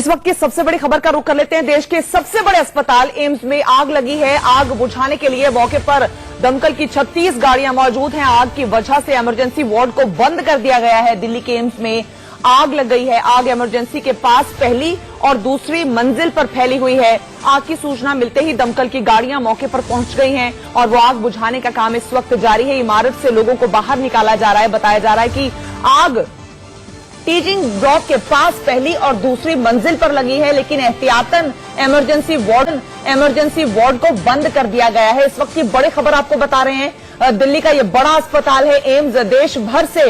इस वक्त की सबसे बड़ी खबर का रुख कर लेते हैं। देश के सबसे बड़े अस्पताल एम्स में आग लगी है। आग बुझाने के लिए मौके पर दमकल की 36 गाड़ियां मौजूद हैं। आग की वजह से इमरजेंसी वार्ड को बंद कर दिया गया है। दिल्ली के एम्स में आग लग गई है। आग इमरजेंसी के पास पहली और दूसरी मंजिल पर फैली हुई है। आग की सूचना मिलते ही दमकल की गाड़ियां मौके पर पहुंच गई हैं और वो आग बुझाने का काम इस वक्त जारी है। इमारत से लोगों को बाहर निकाला जा रहा है। बताया जा रहा है कि आग टीचिंग ब्लॉक के पास पहली और दूसरी मंजिल पर लगी है, लेकिन एहतियातन इमरजेंसी वार्ड को बंद कर दिया गया है। इस वक्त की बड़ी खबर आपको बता रहे हैं। दिल्ली का ये बड़ा अस्पताल है एम्स। देश भर से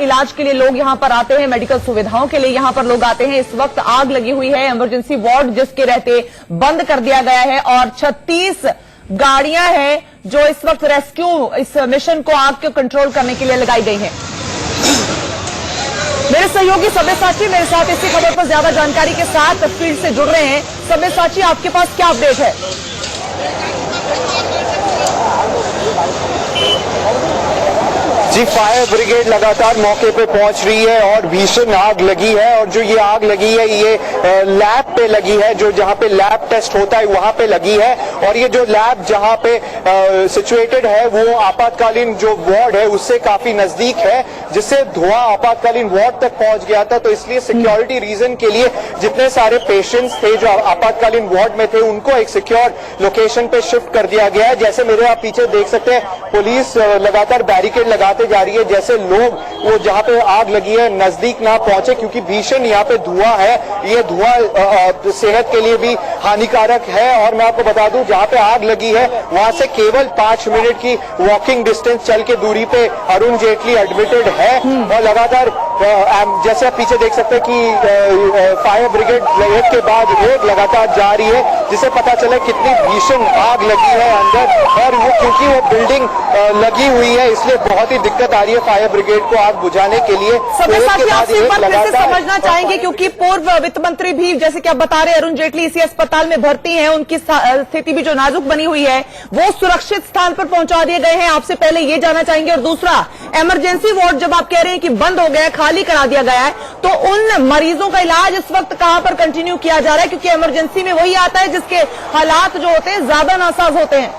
इलाज के लिए लोग यहां पर आते हैं, मेडिकल सुविधाओं के लिए यहां पर लोग आते हैं। इस वक्त आग लगी हुई है। इमरजेंसी वार्ड जिसके रहते बंद कर दिया गया है और 36 गाड़ियां हैं जो इस वक्त रेस्क्यू इस मिशन को आग को कंट्रोल करने के लिए लगाई गई है। मेरे सहयोगी सब्यसाची मेरे साथ इसी खबर पर ज्यादा जानकारी के साथ फील्ड से जुड़ रहे हैं। सब्यसाची, आपके पास क्या अपडेट है? जी, फायर ब्रिगेड लगातार मौके पे पहुंच रही है और भीषण आग लगी है। और जो ये आग लगी है ये लैब पे लगी है, जो जहां पे लैब टेस्ट होता है वहां पे लगी है। और ये जो लैब जहां पे सिचुएटेड है वो आपातकालीन जो वार्ड है उससे काफी नजदीक है, जिससे धुआं आपातकालीन वार्ड तक पहुंच गया था। तो इसलिए सिक्योरिटी रीजन के लिए जितने सारे पेशेंट्स थे जो आपातकालीन वार्ड में थे उनको एक सिक्योर लोकेशन पे शिफ्ट कर दिया गया है। जैसे मेरे आप पीछे देख सकते हैं, पुलिस लगातार बैरिकेड लगाते जा रही है, जैसे लोग वो जहां पे आग लगी है नजदीक ना पहुंचे, क्योंकि भीषण यहाँ पे धुआं है। ये धुआं सेहत के लिए भी हानिकारक है। और मैं आपको बता दूं, जहां पे आग लगी है वहां से केवल 5 मिनट की वॉकिंग डिस्टेंस चल के दूरी पे अरुण जेटली एडमिटेड है। और लगातार जैसे आप पीछे देख सकते हैं कि फायर ब्रिगेड रेड के बाद रेड लगातार जारी है, जिसे पता चला कितनी भीषण आग लगी है अंदर। और वो क्योंकि वो बिल्डिंग लगी हुई है इसलिए बहुत ही दिक्कत आ रही है फायर ब्रिगेड को आग बुझाने के लिए। समझना चाहेंगे क्योंकि पूर्व वित्त मंत्री भी, जैसे कि आप बता रहे हैं, अरुण जेटली इसी अस्पताल में भर्ती हैं। उनकी स्थिति भी जो नाजुक बनी हुई है वो सुरक्षित स्थान पर पहुंचा दिए गए हैं। आपसे पहले ये जानना चाहेंगे। और दूसरा, इमरजेंसी वार्ड जब आप कह रहे हैं कि बंद हो गया है, खाली करा दिया गया है, तो उन मरीजों का इलाज इस वक्त कहां पर कंटिन्यू किया जा रहा है? क्योंकि इमरजेंसी में वही आता है जिसके हालात जो होते हैं ज्यादा नासाज होते हैं।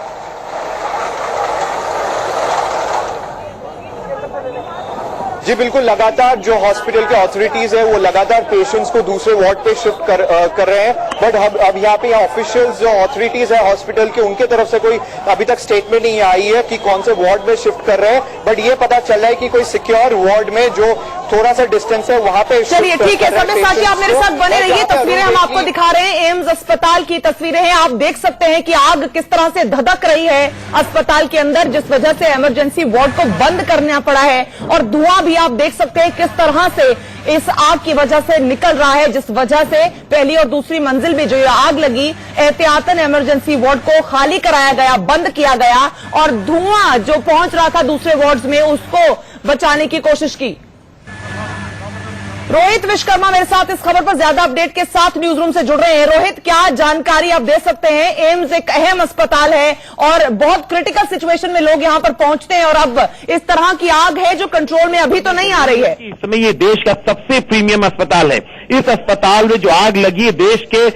जी बिल्कुल, लगातार जो हॉस्पिटल के अथॉरिटीज है वो लगातार पेशेंट्स को दूसरे वार्ड पे शिफ्ट कर रहे हैं। बट अब यहाँ पे ऑफिशियल्स जो अथॉरिटीज है हॉस्पिटल के, उनके तरफ से कोई अभी तक स्टेटमेंट नहीं आई है कि कौन से वार्ड में शिफ्ट कर रहे हैं। बट ये पता चल रहा है कि कोई सिक्योर वार्ड में जो थोड़ा सा डिस्टेंस है वहां पे। चलिए ठीक है, सब्यसाची आप मेरे साथ बने रहिए। तस्वीरें हम आपको दिखा रहे हैं, एम्स अस्पताल की तस्वीरें हैं। आप देख सकते हैं कि आग किस तरह से धधक रही है अस्पताल के अंदर, जिस वजह से इमरजेंसी वार्ड को बंद करना पड़ा है। और धुआं भी आप देख सकते हैं किस तरह से इस आग की वजह से निकल रहा है, जिस वजह से पहली और दूसरी मंजिल में जो आग लगी, एहतियातन इमरजेंसी वार्ड को खाली कराया गया, बंद किया गया और धुआं जो पहुंच रहा था दूसरे वार्ड्स में उसको बचाने की कोशिश की। रोहित विश्वकर्मा मेरे साथ इस खबर पर ज्यादा अपडेट के साथ न्यूज रूम से जुड़ रहे हैं। रोहित, क्या जानकारी आप दे सकते हैं? एम्स एक अहम अस्पताल है और बहुत क्रिटिकल सिचुएशन में लोग यहां पर पहुंचते हैं और अब इस तरह की आग है जो कंट्रोल में अभी तो नहीं आ रही है। इस समय ये देश का सबसे प्रीमियम अस्पताल है। इस अस्पताल में जो आग लगी है, देश के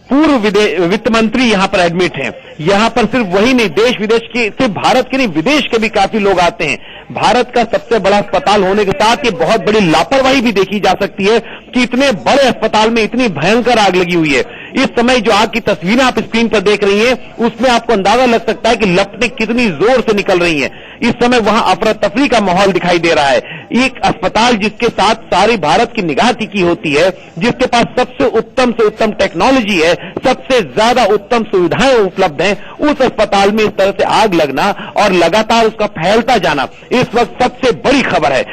पूर्व वित्त मंत्री यहां पर एडमिट हैं। यहां पर सिर्फ वही नहीं, देश विदेश के, सिर्फ भारत के नहीं विदेश के भी काफी लोग आते हैं। भारत का सबसे बड़ा अस्पताल होने के साथ ये बहुत बड़ी लापरवाही भी देखी जा सकती है कि इतने बड़े अस्पताल में इतनी भयंकर आग लगी हुई है। इस समय जो आग की तस्वीरें आप स्क्रीन पर देख रही हैं उसमें आपको अंदाजा लग सकता है कि लपटें कितनी जोर से निकल रही हैं। इस समय वहां अफरा तफरी का माहौल दिखाई दे रहा है। एक अस्पताल जिसके साथ सारी भारत की निगाह टिकी होती है, जिसके पास सबसे उत्तम टेक्नोलॉजी है, सबसे ज्यादा उत्तम सुविधाएं उपलब्ध हैं, उस अस्पताल में इस तरह से आग लगना और लगातार उसका फैलता जाना इस वक्त सबसे बड़ी खबर है।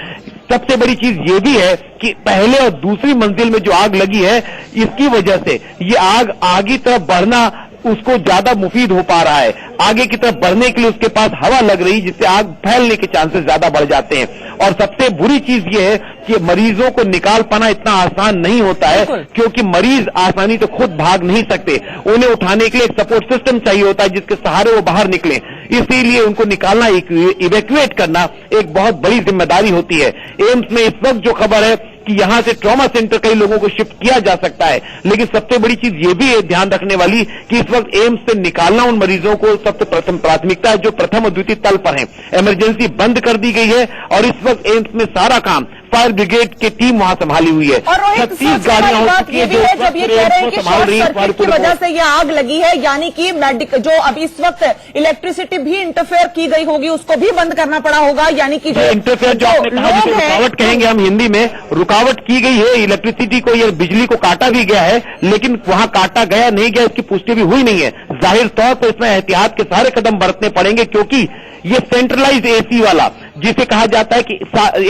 सबसे बड़ी चीज ये भी है कि पहले और दूसरी मंजिल में जो आग लगी है, इसकी वजह से ये आग आगे तरफ बढ़ना उसको ज्यादा मुफीद हो पा रहा है। आगे की तरफ बढ़ने के लिए उसके पास हवा लग रही, जिससे आग फैलने के चांसेस ज्यादा बढ़ जाते हैं। और सबसे बुरी चीज ये है कि मरीजों को निकाल पाना इतना आसान नहीं होता है, क्योंकि मरीज आसानी से खुद भाग नहीं सकते। उन्हें उठाने के लिए एक सपोर्ट सिस्टम चाहिए होता है जिसके सहारे वो बाहर निकले। इसीलिए उनको निकालना, इवैक्यूएट करना एक बहुत बड़ी जिम्मेदारी होती है। एम्स में इस वक्त जो खबर है कि यहां से ट्रॉमा सेंटर कई लोगों को शिफ्ट किया जा सकता है। लेकिन सबसे बड़ी चीज ये भी है ध्यान रखने वाली कि इस वक्त एम्स से निकालना उन मरीजों को सबसे प्रथम प्राथमिकता है जो प्रथम और द्वितीय तल पर हैं। इमरजेंसी बंद कर दी गई है और इस वक्त एम्स में सारा काम फायर ब्रिगेड की टीम वहां संभाली हुई है। और रोहित, 36 गाड़ियां हो चुकी है जो जब ये कह रहे हैं कि शॉर्ट सर्किट की वजह से ये आग लगी है, यानी कि मेडिकल जो अब इस वक्त इलेक्ट्रिसिटी भी इंटरफेयर की गई होगी, उसको भी बंद करना पड़ा होगा, यानी कि जो इंटरफेयर जो आपने कहा जिसे रुकावट कहेंगे हम हिंदी में, रुकावट की गई है। इलेक्ट्रिसिटी को या बिजली को काटा भी गया है, लेकिन वहां काटा गया नहीं गया इसकी पुष्टि भी हुई नहीं है। जाहिर तौर पर इसमें एहतियात के सारे कदम बरतने पड़ेंगे, क्योंकि ये सेंट्रलाइज एसी वाला जिसे कहा जाता है कि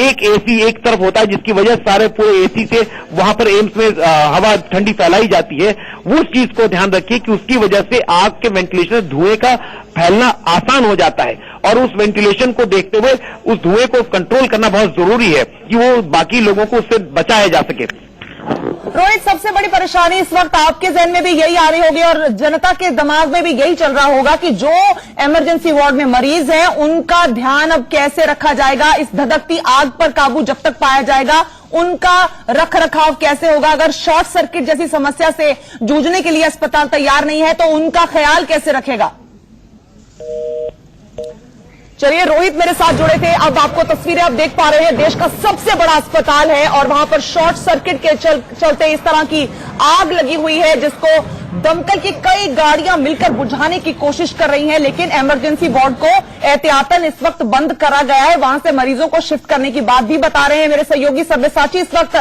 एक एसी एक तरफ होता है जिसकी वजह सारे पूरे एसी से वहां पर एम्स में हवा ठंडी फैलाई जाती है, उस चीज को ध्यान रखिए कि उसकी वजह से आग के वेंटिलेशन धुएं का फैलना आसान हो जाता है और उस वेंटिलेशन को देखते हुए उस धुएं को कंट्रोल करना बहुत जरूरी है कि वो बाकी लोगों को उससे बचाया जा सके। रोहित, सबसे बड़ी परेशानी इस वक्त आपके जहन में भी यही आ रही होगी और जनता के दिमाग में भी यही चल रहा होगा कि जो इमरजेंसी वार्ड में मरीज हैं उनका ध्यान अब कैसे रखा जाएगा, इस धधकती आग पर काबू जब तक पाया जाएगा उनका रख रखाव कैसे होगा, अगर शॉर्ट सर्किट जैसी समस्या से जूझने के लिए अस्पताल तैयार नहीं है तो उनका ख्याल कैसे रखेगा। चलिए, रोहित मेरे साथ जुड़े थे। अब आपको तस्वीरें आप देख पा रहे हैं, देश का सबसे बड़ा अस्पताल है और वहां पर शॉर्ट सर्किट के चलते इस तरह की आग लगी हुई है जिसको दमकल की कई गाड़ियां मिलकर बुझाने की कोशिश कर रही हैं, लेकिन इमरजेंसी वार्ड को एहतियातन इस वक्त बंद करा गया है। वहां से मरीजों को शिफ्ट करने की बात भी बता रहे हैं मेरे सहयोगी सब्यसाची इस वक्त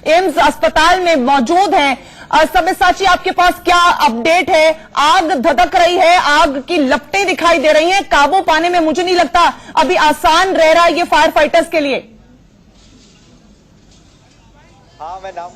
एम्स अस्पताल में मौजूद हैं। सब्यसाची, आपके पास क्या अपडेट है? आग धधक रही है, आग की लपटें दिखाई दे रही हैं, काबू पाने में मुझे नहीं लगता अभी आसान रह रहा है ये फायर फाइटर्स के लिए। हाँ, मैं नाम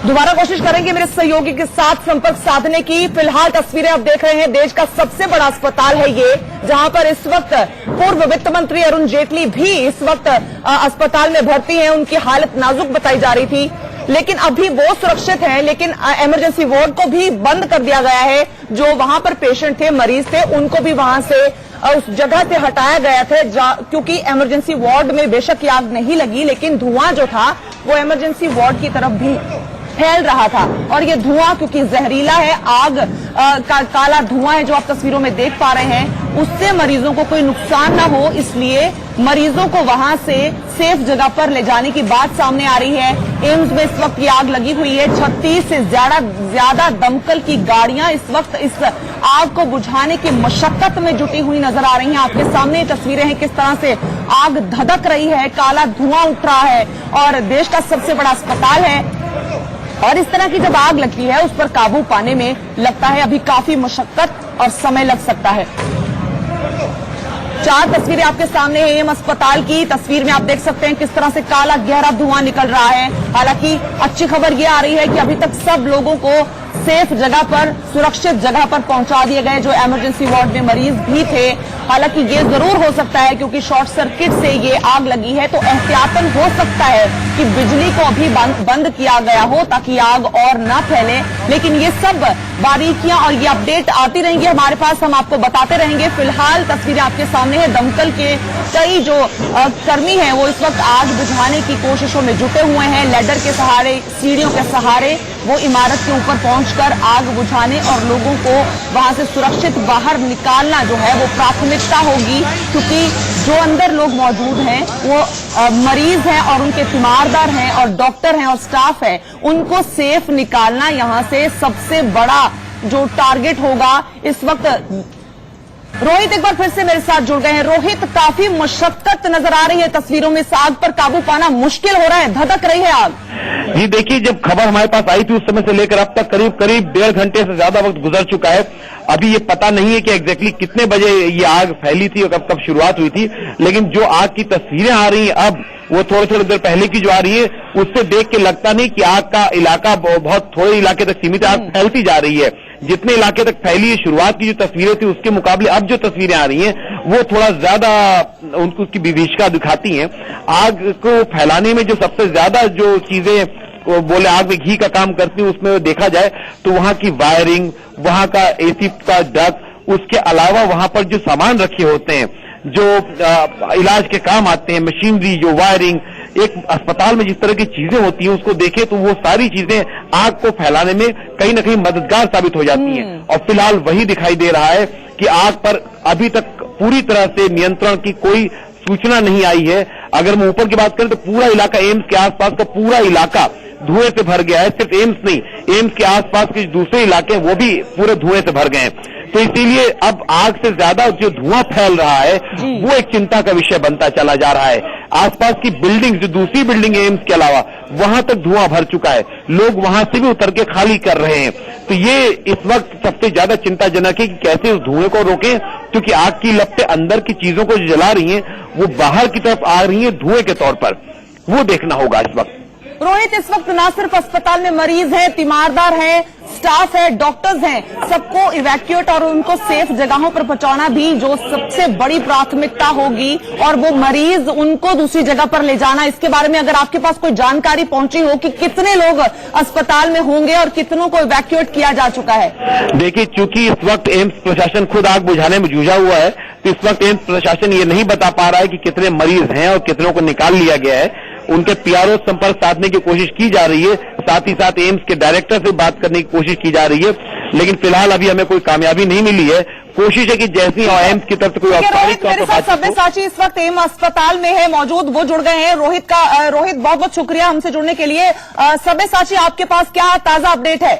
दोबारा कोशिश करेंगे मेरे सहयोगी के साथ संपर्क साधने की। फिलहाल तस्वीरें आप देख रहे हैं, देश का सबसे बड़ा अस्पताल है ये, जहां पर इस वक्त पूर्व वित्त मंत्री अरुण जेटली भी इस वक्त अस्पताल में भर्ती हैं। उनकी हालत नाजुक बताई जा रही थी, लेकिन अभी वो सुरक्षित हैं। लेकिन इमरजेंसी वार्ड को भी बंद कर दिया गया है। जो वहां पर पेशेंट थे, मरीज थे, उनको भी वहां से उस जगह से हटाया गया था, क्योंकि इमरजेंसी वार्ड में बेशक आग नहीं लगी, लेकिन धुआं जो था वो इमरजेंसी वार्ड की तरफ भी फैल रहा था। और ये धुआं क्योंकि जहरीला है, आग काला धुआं है जो आप तस्वीरों में देख पा रहे हैं, उससे मरीजों को कोई नुकसान ना हो, इसलिए मरीजों को वहां से सेफ जगह पर ले जाने की बात सामने आ रही है। एम्स में इस वक्त ये आग लगी हुई है। 36 से ज्यादा दमकल की गाड़ियां इस वक्त इस आग को बुझाने की मशक्कत में जुटी हुई नजर आ रही हैं। आपके सामने तस्वीरें हैं किस तरह से आग धधक रही है, काला धुआं उठ रहा है और देश का सबसे बड़ा अस्पताल है और इस तरह की जब आग लगती है उस पर काबू पाने में लगता है अभी काफी मशक्कत और समय लग सकता है। 4 तस्वीरें आपके सामने हैं एम्स अस्पताल की। तस्वीर में आप देख सकते हैं किस तरह से काला गहरा धुआं निकल रहा है। हालांकि अच्छी खबर यह आ रही है कि अभी तक सब लोगों को सेफ जगह पर, सुरक्षित जगह पर पहुंचा दिए गए जो इमरजेंसी वार्ड में मरीज भी थे। हालांकि ये जरूर हो सकता है क्योंकि शॉर्ट सर्किट से ये आग लगी है तो एहतियातन हो सकता है कि बिजली को अभी बंद किया गया हो ताकि आग और न फैले। लेकिन ये सब बारीकियां और ये अपडेट आती रहेंगी हमारे पास, हम आपको बताते रहेंगे। फिलहाल तस्वीरें आपके सामने है, दमकल के कई जो कर्मी हैं वो इस वक्त आग बुझाने की कोशिशों में जुटे हुए हैं। लैडर के सहारे, सीढ़ियों के सहारे वो इमारत के ऊपर पहुंचकर आग बुझाने और लोगों को वहां से सुरक्षित बाहर निकालना जो है वो प्राथमिकता होगी, क्योंकि जो अंदर लोग मौजूद हैं वो मरीज हैं और उनके तीमारदार हैं और डॉक्टर हैं और स्टाफ है, उनको सेफ निकालना यहां से सबसे बड़ा जो टारगेट होगा इस वक्त। रोहित एक बार फिर से मेरे साथ जुड़ गए हैं। रोहित, काफी मशक्कत नजर आ रही है तस्वीरों में, इस आग पर काबू पाना मुश्किल हो रहा है, धधक रही है आग। जी देखिए, जब खबर हमारे पास आई थी उस समय से लेकर अब तक करीब 1.5 घंटे से ज्यादा वक्त गुजर चुका है। अभी ये पता नहीं है कि एग्जैक्टली कितने बजे ये आग फैली थी और कब शुरुआत हुई थी, लेकिन जो आग की तस्वीरें आ रही हैं अब वो थोड़ी देर पहले की जो आ रही है उससे देख के लगता नहीं कि आग का इलाका बहुत थोड़े इलाके तक सीमित है, आग फैलती जा रही है। जितने इलाके तक फैली है, शुरुआत की जो तस्वीरें थी उसके मुकाबले अब जो तस्वीरें आ रही हैं वो थोड़ा ज्यादा उनको उसकी विभीषिका दिखाती हैं। आग को फैलाने में जो सबसे ज्यादा जो चीजें बोले आग में घी का काम करती है उसमें देखा जाए तो वहां की वायरिंग, वहां का एसी का डक्ट, उसके अलावा वहां पर जो सामान रखे होते हैं जो इलाज के काम आते हैं, मशीनरी, जो वायरिंग, एक अस्पताल में जिस तरह की चीजें होती हैं उसको देखें तो वो सारी चीजें आग को फैलाने में कहीं ना कहीं मददगार साबित हो जाती हैं। और फिलहाल वही दिखाई दे रहा है कि आग पर अभी तक पूरी तरह से नियंत्रण की कोई सूचना नहीं आई है। अगर हम ऊपर की बात करें तो पूरा इलाका, एम्स के आसपास का पूरा इलाका धुएं से भर गया है। सिर्फ एम्स नहीं, एम्स के आसपास के दूसरे इलाके वो भी पूरे धुएं से भर गए हैं। तो इसीलिए अब आग से ज्यादा जो धुआं फैल रहा है वो एक चिंता का विषय बनता चला जा रहा है। आसपास की बिल्डिंग, जो दूसरी बिल्डिंग है एम्स के अलावा, वहां तक धुआं भर चुका है। लोग वहां से भी उतर के खाली कर रहे हैं। तो ये इस वक्त सबसे ज्यादा चिंताजनक है कि कैसे उस धुएं को रोकें, क्योंकि आग की लपटें अंदर की चीजों को जो जला रही हैं वो बाहर की तरफ आ रही हैं धुएं के तौर पर। वो देखना होगा इस वक्त। रोहित, इस वक्त ना सिर्फ अस्पताल में मरीज हैं, तीमारदार हैं, स्टाफ है, डॉक्टर्स हैं, सबको इवैक्यूएट और उनको सेफ जगहों पर पहुंचाना भी जो सबसे बड़ी प्राथमिकता होगी, और वो मरीज उनको दूसरी जगह पर ले जाना। इसके बारे में अगर आपके पास कोई जानकारी पहुंची हो कि कितने लोग अस्पताल में होंगे और कितनों को इवैक्यूएट किया जा चुका है? देखिए, चूंकि इस वक्त एम्स प्रशासन खुद आग बुझाने में जुझा हुआ है, तो इस वक्त एम्स प्रशासन ये नहीं बता पा रहा है कि कितने मरीज हैं और कितनों को निकाल लिया गया है। उनके पीआरओ संपर्क साधने की कोशिश की जा रही है, साथ ही साथ एम्स के डायरेक्टर से बात करने की कोशिश की जा रही है, लेकिन फिलहाल अभी हमें कोई कामयाबी नहीं मिली है। कोशिश है कि जैसी एम्स की तरफ से कोई औपचारिक तौर पर सब्यसाची इस वक्त एम्स अस्पताल में है मौजूद, वो जुड़ गए हैं। रोहित बहुत बहुत शुक्रिया हमसे जुड़ने के लिए। सब्यसाची, आपके पास क्या ताजा अपडेट है?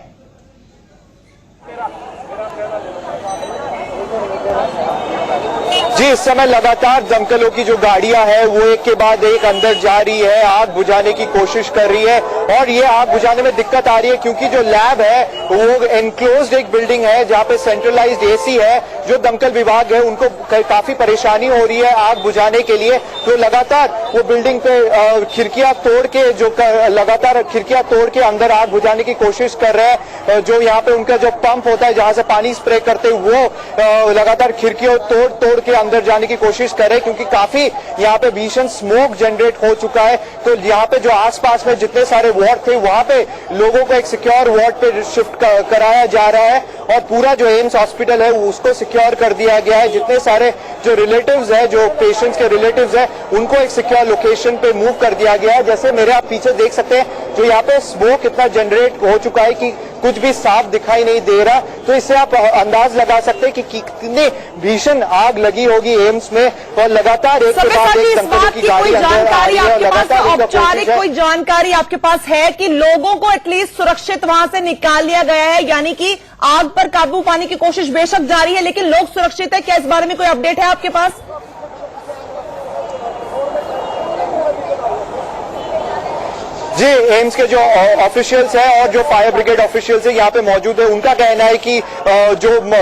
जी, इस समय लगातार दमकलों की जो गाड़ियां हैं वो एक के बाद एक अंदर जा रही है, आग बुझाने की कोशिश कर रही है। और ये आग बुझाने में दिक्कत आ रही है क्योंकि जो लैब है वो एनक्लोज्ड एक बिल्डिंग है जहां पे सेंट्रलाइज्ड एसी है। जो दमकल विभाग है उनको काफी परेशानी हो रही है आग बुझाने के लिए, तो लगातार वो बिल्डिंग पे खिड़कियां तोड़ के लगातार खिड़कियां तोड़ के अंदर आग बुझाने की कोशिश कर रहे हैं। जो यहाँ पे उनका जो पंप होता है जहां से पानी स्प्रे करते वो लगातार खिड़कियों तोड़ के अंदर जाने की कोशिश कर रहे हैं, क्योंकि काफी यहाँ पे भीषण स्मोक जनरेट हो चुका है। तो यहाँ पे जो आसपास में जितने सारे वार्ड थे वहां पे लोगों को एक सिक्योर वार्ड पे शिफ्ट कराया जा रहा है, और पूरा जो एम्स हॉस्पिटल है उसको सिक्योर कर दिया गया है। जितने सारे जो रिलेटिव्स है, जो पेशेंट्स के रिलेटिव्स है, उनको एक सिक्योर लोकेशन पे मूव कर दिया गया है। जैसे मेरे आप पीछे देख सकते हैं, जो यहाँ पे स्मोक इतना जनरेट हो चुका है कि कुछ भी साफ दिखाई नहीं दे रहा। तो इससे आप अंदाज लगा सकते हैं कि कितनी भीषण आग लगी होगी एम्स में। और लगातार एक के बाद एक दमकलों की गाड़ी अंदर आ रही है, और लगातार औपचारिक कोई जानकारी आपके पास है कि लोगों को एटलीस्ट सुरक्षित वहां से निकाल लिया गया है? यानी कि आग पर काबू पाने की कोशिश बेशक जारी है, लेकिन लोग सुरक्षित है क्या? इस बारे में कोई अपडेट है आपके पास? जी, एम्स के जो ऑफिशियल्स हैं और जो फायर ब्रिगेड ऑफिशियल्स हैं यहाँ पे मौजूद है, उनका कहना है कि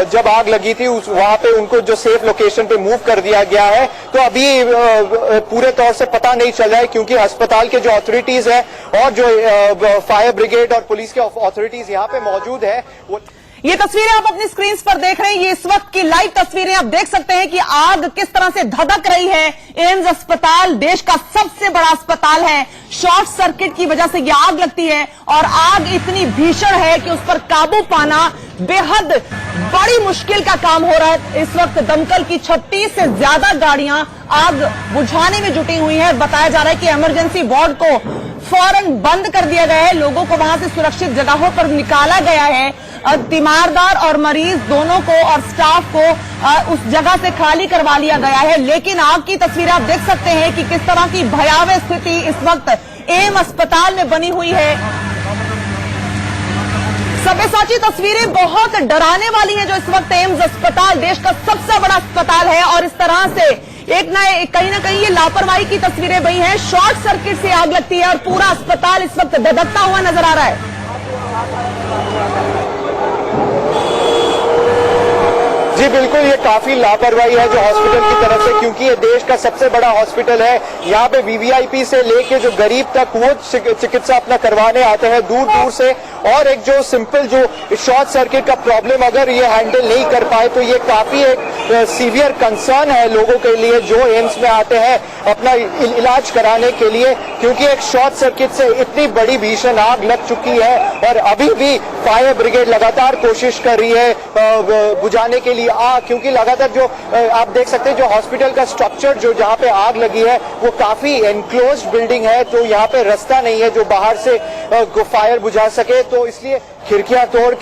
जब आग लगी थी वहां पे उनको जो सेफ लोकेशन पे मूव कर दिया गया है। तो अभी पूरे तौर से पता नहीं चल रहा है, क्योंकि अस्पताल के जो अथॉरिटीज है और जो फायर ब्रिगेड और पुलिस के अथॉरिटीज यहाँ पे मौजूद है। ये तस्वीरें आप अपनी स्क्रीन पर देख रहे हैं, ये इस वक्त की लाइव तस्वीरें। आप देख सकते हैं कि आग किस तरह से धधक रही है। एम्स अस्पताल देश का सबसे बड़ा अस्पताल है, शॉर्ट सर्किट की वजह से यह आग लगती है, और आग इतनी भीषण है कि उस पर काबू पाना बेहद बड़ी मुश्किल का काम हो रहा है। इस वक्त दमकल की 36 से ज्यादा गाड़ियां आग बुझाने में जुटी हुई है। बताया जा रहा है कि इमरजेंसी वार्ड को फौरन बंद कर दिया गया है, लोगों को वहां से सुरक्षित जगहों पर निकाला गया है। तीमारदार और मरीज दोनों को और स्टाफ को उस जगह से खाली करवा लिया गया है। लेकिन आग की तस्वीरें आप देख सकते हैं कि किस तरह की भयावह स्थिति इस वक्त एम्स अस्पताल में बनी हुई है। सब्यसाची, तस्वीरें बहुत डराने वाली हैं जो इस वक्त एम्स अस्पताल देश का सबसे बड़ा अस्पताल है, और इस तरह से कहीं ना कहीं ये लापरवाही की तस्वीरें बनी हैं। शॉर्ट सर्किट से आग लगती है और पूरा अस्पताल इस वक्त धधकता हुआ नजर आ रहा है। जी बिल्कुल, ये काफी लापरवाही है जो हॉस्पिटल की तरफ से, क्योंकि ये देश का सबसे बड़ा हॉस्पिटल है। यहाँ पे वीवीआईपी से लेके जो गरीब तक वो चिकित्सा अपना करवाने आते हैं दूर दूर से, और एक जो सिंपल जो शॉर्ट सर्किट का प्रॉब्लम अगर ये हैंडल नहीं कर पाए तो ये काफी एक सीवियर कंसर्न है लोगों के लिए जो एम्स में आते हैं अपना इलाज कराने के लिए, क्योंकि एक शॉर्ट सर्किट से इतनी बड़ी भीषण आग लग चुकी है। और अभी भी फायर ब्रिगेड लगातार कोशिश कर रही है बुझाने के लिए क्योंकि लगातार जो आप देख सकते हैं जो हॉस्पिटल का स्ट्रक्चर जो जहां पे आग लगी है वो काफी एनक्लोज बिल्डिंग है, तो यहाँ पे रास्ता नहीं है जो बाहर से फायर बुझा सके, तो इसलिए खिड़कियां तोड़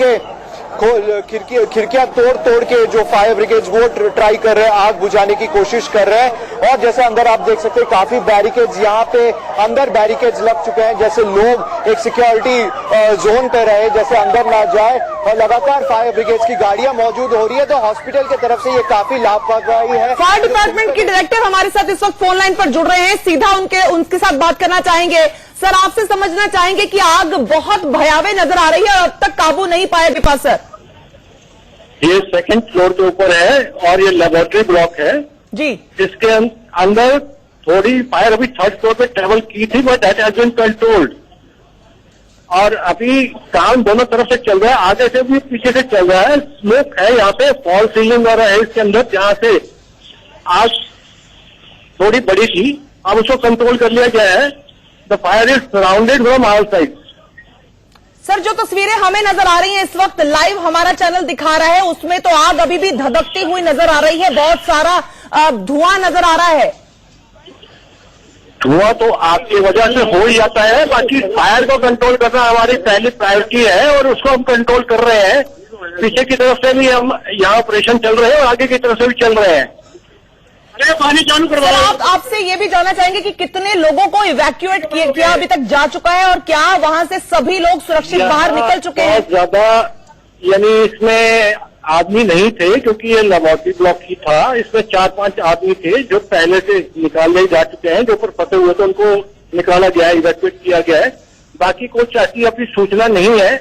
के जो फायर ब्रिगेड वो ट्राई कर रहे हैं, आग बुझाने की कोशिश कर रहे हैं। और जैसे अंदर आप देख सकते हैं काफी बैरिकेड्स यहाँ पे अंदर बैरिकेड्स लग चुके हैं, जैसे लोग एक सिक्योरिटी जोन पे रहे, जैसे अंदर ना जाए, और लगातार फायर ब्रिगेड की गाड़ियां मौजूद हो रही है। तो हॉस्पिटल की तरफ से ये काफी लापरवाही है। फायर डिपार्टमेंट की डायरेक्टर हमारे साथ इस वक्त फोन लाइन पर जुड़ रहे हैं, सीधा उनके साथ बात करना चाहेंगे। सर, आपसे समझना चाहेंगे कि आग बहुत भयावह नजर आ रही है और अब तक काबू नहीं पाया विपास सर। ये सेकंड फ्लोर के ऊपर है और ये लेबोरेटरी ब्लॉक है जी। इसके अंदर थोड़ी फायर अभी थर्ड फ्लोर पे ट्रेवल की थी, but that has been controlled. और अभी काम दोनों तरफ से चल रहा है, आगे से भी पीछे से चल रहा है। स्मोक है यहाँ पे, फॉल सीलिंग वगैरह है इसके अंदर, जहां से आग थोड़ी बड़ी थी, अब उसको कंट्रोल कर लिया गया है। The fire is surrounded from all side. Sir, जो तस्वीरें हमें नजर आ रही हैं इस वक्त लाइव हमारा चैनल दिखा रहा है, उसमें तो आग अभी भी धधकती हुई नजर आ रही है, बहुत सारा धुआं नजर आ रहा है। धुआं तो आग की वजह से हो ही जाता है, बाकी फायर को कंट्रोल करना हमारी पहली प्रायोरिटी है और उसको हम कंट्रोल कर रहे हैं। पीछे की तरफ से भी हम यहाँ ऑपरेशन चल रहे हैं और आगे की तरफ से भी चल रहे हैं। अरे पानी चालू करवा। आपसे ये भी जानना चाहेंगे कि कितने लोगों को इवैक्यूएट किया अभी तक जा चुका है और क्या वहां से सभी लोग सुरक्षित बाहर निकल चुके हैं? बहुत ज्यादा, यानी इसमें आदमी नहीं थे क्योंकि ये लेबोरेटरी ब्लॉक ही था। इसमें 4-5 आदमी थे जो पहले से निकाले जा चुके हैं, जो ऊपर फंसे हुए थे उनको निकाला गया है, इवैक्यूएट किया गया है। बाकी कुछ ऐसी अभी सूचना नहीं है।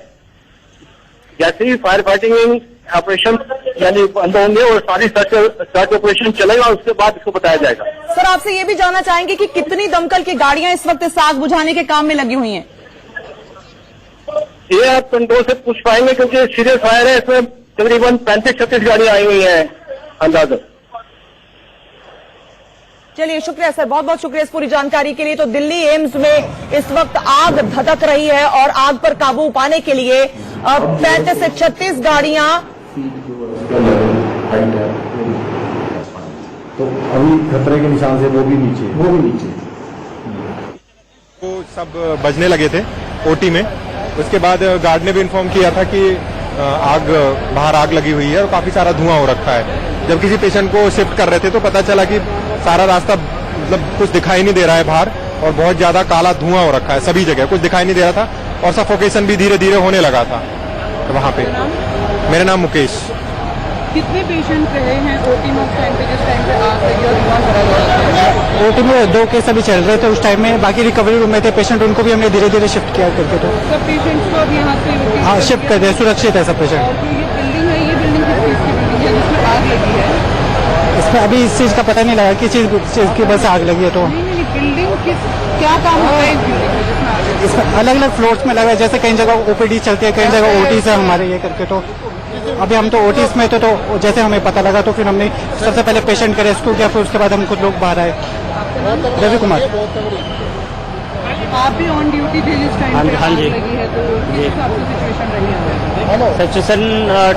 जैसे ही फायर फाइटिंग ऑपरेशन यानी बंद होंगे और सारी सर्च ऑपरेशन चलेगा, उसके बाद इसको बताया जाएगा। सर, आपसे ये भी जानना चाहेंगे कि कितनी दमकल की गाड़ियां इस वक्त इस आग बुझाने के काम में लगी हुई हैं? ये आप कंट्रोल से पूछ पाएंगे क्योंकि सीरियस फायर है, इसमें तकरीबन 35-36 गाड़ियां आई हुई हैं अंदाजा। चलिए, शुक्रिया सर, बहुत बहुत शुक्रिया इस पूरी जानकारी के लिए। तो दिल्ली एम्स में इस वक्त आग धधक रही है और आग पर काबू पाने के लिए 35 से 36 गाड़ियां। तो अभी खतरे के निशान से वो भी नीचे वो सब बजने लगे थे ओटी में। उसके बाद गार्ड ने भी इन्फॉर्म किया था कि बाहर आग लगी हुई है और काफी सारा धुआं हो रखा है। जब किसी पेशेंट को शिफ्ट कर रहे थे तो पता चला कि सारा रास्ता मतलब कुछ दिखाई नहीं दे रहा है बाहर और बहुत ज्यादा काला धुआं हो रखा है सभी जगह, कुछ दिखाई नहीं दे रहा था और सफोकेशन भी धीरे धीरे होने लगा था वहां पे। मेरा नाम मुकेश। कितने पेशेंट रहे हैं ओटी में उस टाइम पे जिस टाइम पे आग लगी और धुआं भरा हुआ? ओटी में 2 केस अभी चल रहे थे उस टाइम में, बाकी रिकवरी रूम में थे पेशेंट, उनको भी हमने धीरे धीरे शिफ्ट किया करके। तो सब पेशेंट्स को अब यहाँ से हाँ, शिफ्ट कर दिया, सुरक्षित है सब पेशेंट। और जो ये बिल्डिंग है, ये बिल्डिंग किस चीज की बिल्डिंग है जिसमें आग लगी है? इसमें अभी इस चीज का पता नहीं लगा किस चीज की बस आग लगी है। तो नहीं, बिल्डिंग क्या काम होता है इस बिल्डिंग में जिसमें आग लगी? इसमें अलग अलग फ्लोर्स में लगा है, जैसे कई जगह ओपीडी चलती है, कई जगह ओटीज है हमारे ये करके। तो अभी हम तो ओटीज में तो जैसे हमें पता लगा तो फिर हमने सबसे पहले पेशेंट का रेस्क्यू किया, फिर उसके बाद हम कुछ लोग बाहर आए। रवि कुमार। आप भी ऑन ड्यूटी थे जिस टाइम पे आग लगी है, तो किस हिसाब से सिचुएशन रही है? सिचुएशन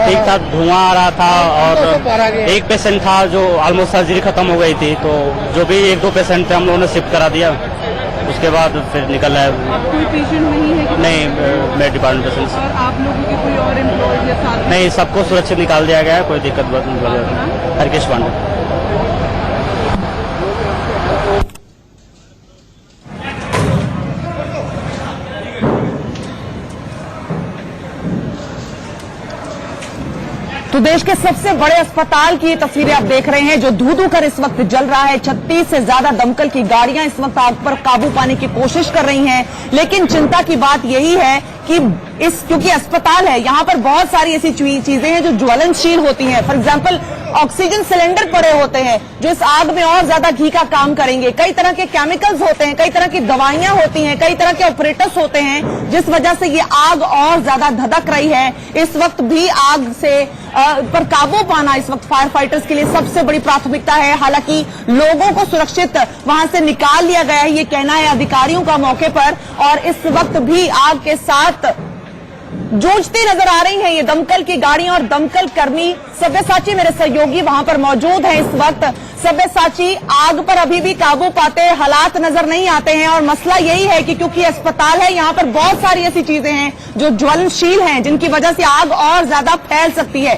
ठीक था, धुआं आ रहा था और एक पेशेंट था जो ऑलमोस्ट सर्जरी खत्म हो गई थी, तो जो भी 1-2 पेशेंट थे हम लोगों ने शिफ्ट करा दिया, उसके बाद फिर निकल आए। आप कोई पेशेंट नहीं है? नहीं, मेरे डिपार्टमेंट पेशेंट। और आप लोगों के कोई और एम्प्लॉयज या साथ? नहीं, सबको सुरक्षित निकाल दिया गया है, कोई दिक्कत नहीं। हरकेश पांडे। तो देश के सबसे बड़े अस्पताल की तस्वीरें आप देख रहे हैं जो धू-धू कर इस वक्त जल रहा है। 36 से ज्यादा दमकल की गाड़ियां इस वक्त आग पर काबू पाने की कोशिश कर रही हैं, लेकिन चिंता की बात यही है कि क्योंकि अस्पताल है, यहाँ पर बहुत सारी ऐसी चीजें हैं जो ज्वलनशील होती हैं। फॉर एग्जाम्पल, ऑक्सीजन सिलेंडर पड़े होते हैं जो इस आग में और ज्यादा घी का काम करेंगे। कई तरह के केमिकल्स होते हैं, कई तरह की दवाइयां होती हैं, कई तरह के ऑपरेटर्स होते हैं, जिस वजह से ये आग और ज्यादा धधक रही है। इस वक्त भी आग से पर काबू पाना इस वक्त फायर फाइटर्स के लिए सबसे बड़ी प्राथमिकता है। हालांकि लोगों को सुरक्षित वहां से निकाल लिया गया है, ये कहना है अधिकारियों का मौके पर। और इस वक्त भी आग के साथ जूझती नजर आ रही हैं ये दमकल की गाड़ियां और दमकल कर्मी। सब्यसाची मेरे सहयोगी वहां पर मौजूद हैं इस वक्त। सब्यसाची, आग पर अभी भी काबू पाते हालात नजर नहीं आते हैं और मसला यही है कि क्योंकि अस्पताल है, यहाँ पर बहुत सारी ऐसी चीजें हैं जो ज्वलनशील हैं, जिनकी वजह से आग और ज्यादा फैल सकती है।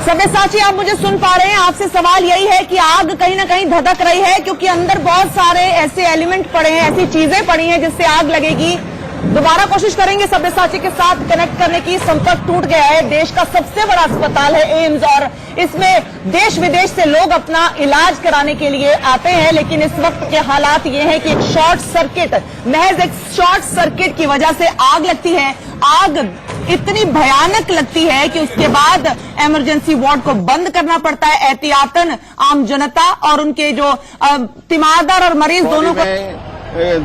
सब्यसाची, आप मुझे सुन पा रहे हैं? आपसे सवाल यही है कि आग कहीं ना कहीं धधक रही है क्योंकि अंदर बहुत सारे ऐसे एलिमेंट पड़े हैं, ऐसी चीजें पड़ी हैं जिससे आग लगेगी। दोबारा कोशिश करेंगे सब्यसाची के साथ कनेक्ट करने की। संपर्क टूट गया है। देश का सबसे बड़ा अस्पताल है एम्स और इसमें देश विदेश से लोग अपना इलाज कराने के लिए आते हैं, लेकिन इस वक्त के हालात ये हैं कि एक शॉर्ट सर्किट, महज एक शॉर्ट सर्किट की वजह से आग लगती है। आग इतनी भयानक लगती है कि उसके बाद इमरजेंसी वार्ड को बंद करना पड़ता है। एहतियातन आम जनता और उनके जो तीमारदार और मरीज दोनों को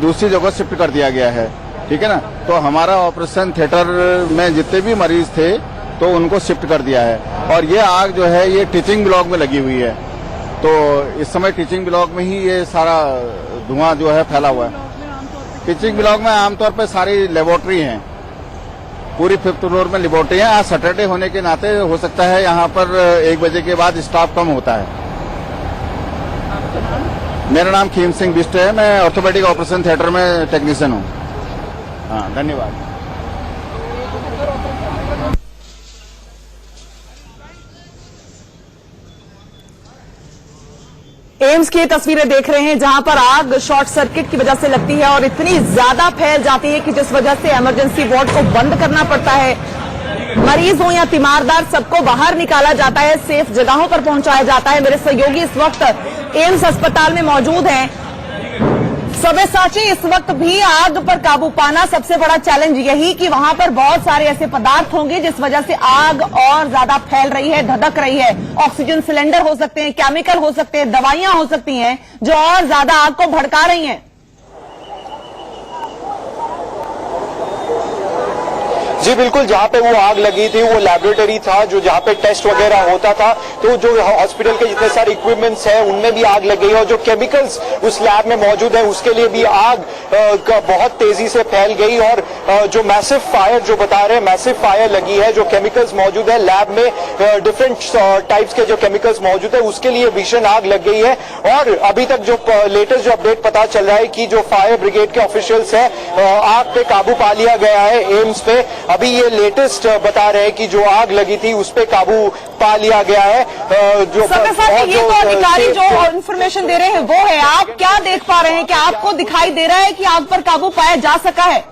दूसरी जगह शिफ्ट कर दिया गया है, ठीक है ना। तो हमारा ऑपरेशन थिएटर में जितने भी मरीज थे तो उनको शिफ्ट कर दिया है। और ये आग जो है ये टीचिंग ब्लॉक में लगी हुई है, तो इस समय टीचिंग ब्लॉक में ही ये सारा धुआं जो है फैला हुआ है। टीचिंग ब्लॉक में आमतौर पर सारी लेबोरेटरी हैं, पूरी 5th फ्लोर में लेबोरेटरी है। आज सैटरडे होने के नाते हो सकता है यहाँ पर 1 बजे के बाद स्टाफ कम होता है। मेरा नाम खीम सिंह बिष्ट है, मैं ऑर्थोपेडिक ऑपरेशन थिएटर में टेक्नीशियन हूँ। हाँ, धन्यवाद। एम्स की तस्वीरें देख रहे हैं जहां पर आग शॉर्ट सर्किट की वजह से लगती है और इतनी ज्यादा फैल जाती है कि जिस वजह से इमरजेंसी वार्ड को बंद करना पड़ता है। मरीज हो या तीमारदार, सबको बाहर निकाला जाता है, सेफ जगहों पर पहुंचाया जाता है। मेरे सहयोगी इस वक्त एम्स अस्पताल में मौजूद हैं। सब्यसाची, इस वक्त भी आग पर काबू पाना सबसे बड़ा चैलेंज यही कि वहां पर बहुत सारे ऐसे पदार्थ होंगे जिस वजह से आग और ज्यादा फैल रही है, धधक रही है। ऑक्सीजन सिलेंडर हो सकते हैं, केमिकल हो सकते हैं, दवाइयां हो सकती हैं जो और ज्यादा आग को भड़का रही हैं। जी बिल्कुल, जहाँ पे वो आग लगी थी वो लैबोरेटरी था, जो जहाँ पे टेस्ट वगैरह होता था। तो जो हॉस्पिटल के जितने सारे इक्विपमेंट्स हैं उनमें भी आग लग गई और जो केमिकल्स उस लैब में मौजूद है उसके लिए भी आग बहुत तेजी से फैल गई। और जो मैसिव फायर जो बता रहे हैं, मैसिव फायर लगी है, जो केमिकल्स मौजूद है लैब में, डिफरेंट टाइप्स के जो केमिकल्स मौजूद है उसके लिए भीषण आग लग गई है। और अभी तक जो लेटेस्ट जो अपडेट पता चल रहा है कि जो फायर ब्रिगेड के ऑफिशियल्स हैं, आग पे काबू पा लिया गया है एम्स पे। अभी ये लेटेस्ट बता रहे हैं कि जो आग लगी थी उस पे काबू पा लिया गया है। जो ये तो अधिकारी जो इन्फॉर्मेशन दे रहे हैं वो है, आप क्या देख पा रहे हैं? क्या आपको दिखाई दे रहा है कि आग पर काबू पाया जा सका है?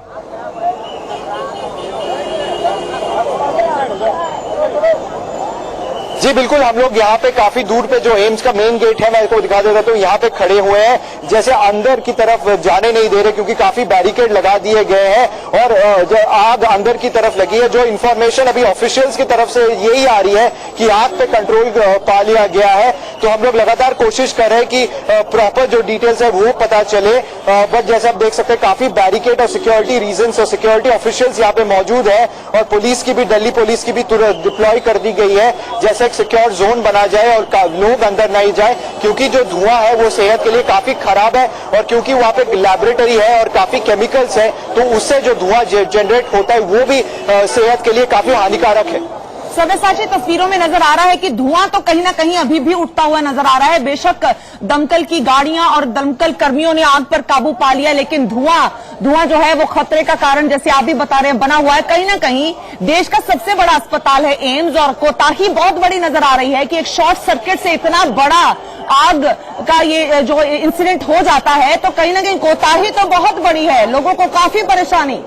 जी बिल्कुल, हम लोग यहाँ पे काफी दूर पे जो एम्स का मेन गेट है मैं आपको दिखा देता हूँ, यहाँ पे खड़े हुए हैं। जैसे अंदर की तरफ जाने नहीं दे रहे क्योंकि काफी बैरिकेड लगा दिए गए हैं और जो आग अंदर की तरफ लगी है। जो इन्फॉर्मेशन अभी ऑफिशियल्स की तरफ से यही आ रही है कि आग पे कंट्रोल पा लिया गया है। तो हम लोग लगातार कोशिश कर रहे हैं कि प्रॉपर जो डिटेल्स है वो पता चले। बट जैसे आप देख सकते हैं काफी बैरिकेड और सिक्योरिटी रीजन और सिक्योरिटी ऑफिशियल्स यहाँ पे मौजूद है और पुलिस की भी, दिल्ली पुलिस की भी डिप्लॉय कर दी गई है, जैसे एक सिक्योर जोन बना जाए और लोग अंदर नहीं जाए, क्योंकि जो धुआं है वो सेहत के लिए काफी खराब है। और क्योंकि वहां पे लैबोरेटरी है और काफी केमिकल्स है तो उससे जो धुआं जनरेट होता है वो भी सेहत के लिए काफी हानिकारक है। सब्यसाची, तस्वीरों में नजर आ रहा है कि धुआं तो कहीं ना कहीं अभी भी उठता हुआ नजर आ रहा है। बेशक दमकल की गाड़ियां और दमकल कर्मियों ने आग पर काबू पा लिया, लेकिन धुआं जो है वो खतरे का कारण, जैसे आप भी बता रहे हैं, बना हुआ है। कहीं ना कहीं देश का सबसे बड़ा अस्पताल है एम्स और कोताही बहुत बड़ी नजर आ रही है कि एक शॉर्ट सर्किट से इतना बड़ा आग का ये जो इंसिडेंट हो जाता है, तो कहीं ना कहीं कोताही तो बहुत बड़ी है, लोगों को काफी परेशानी।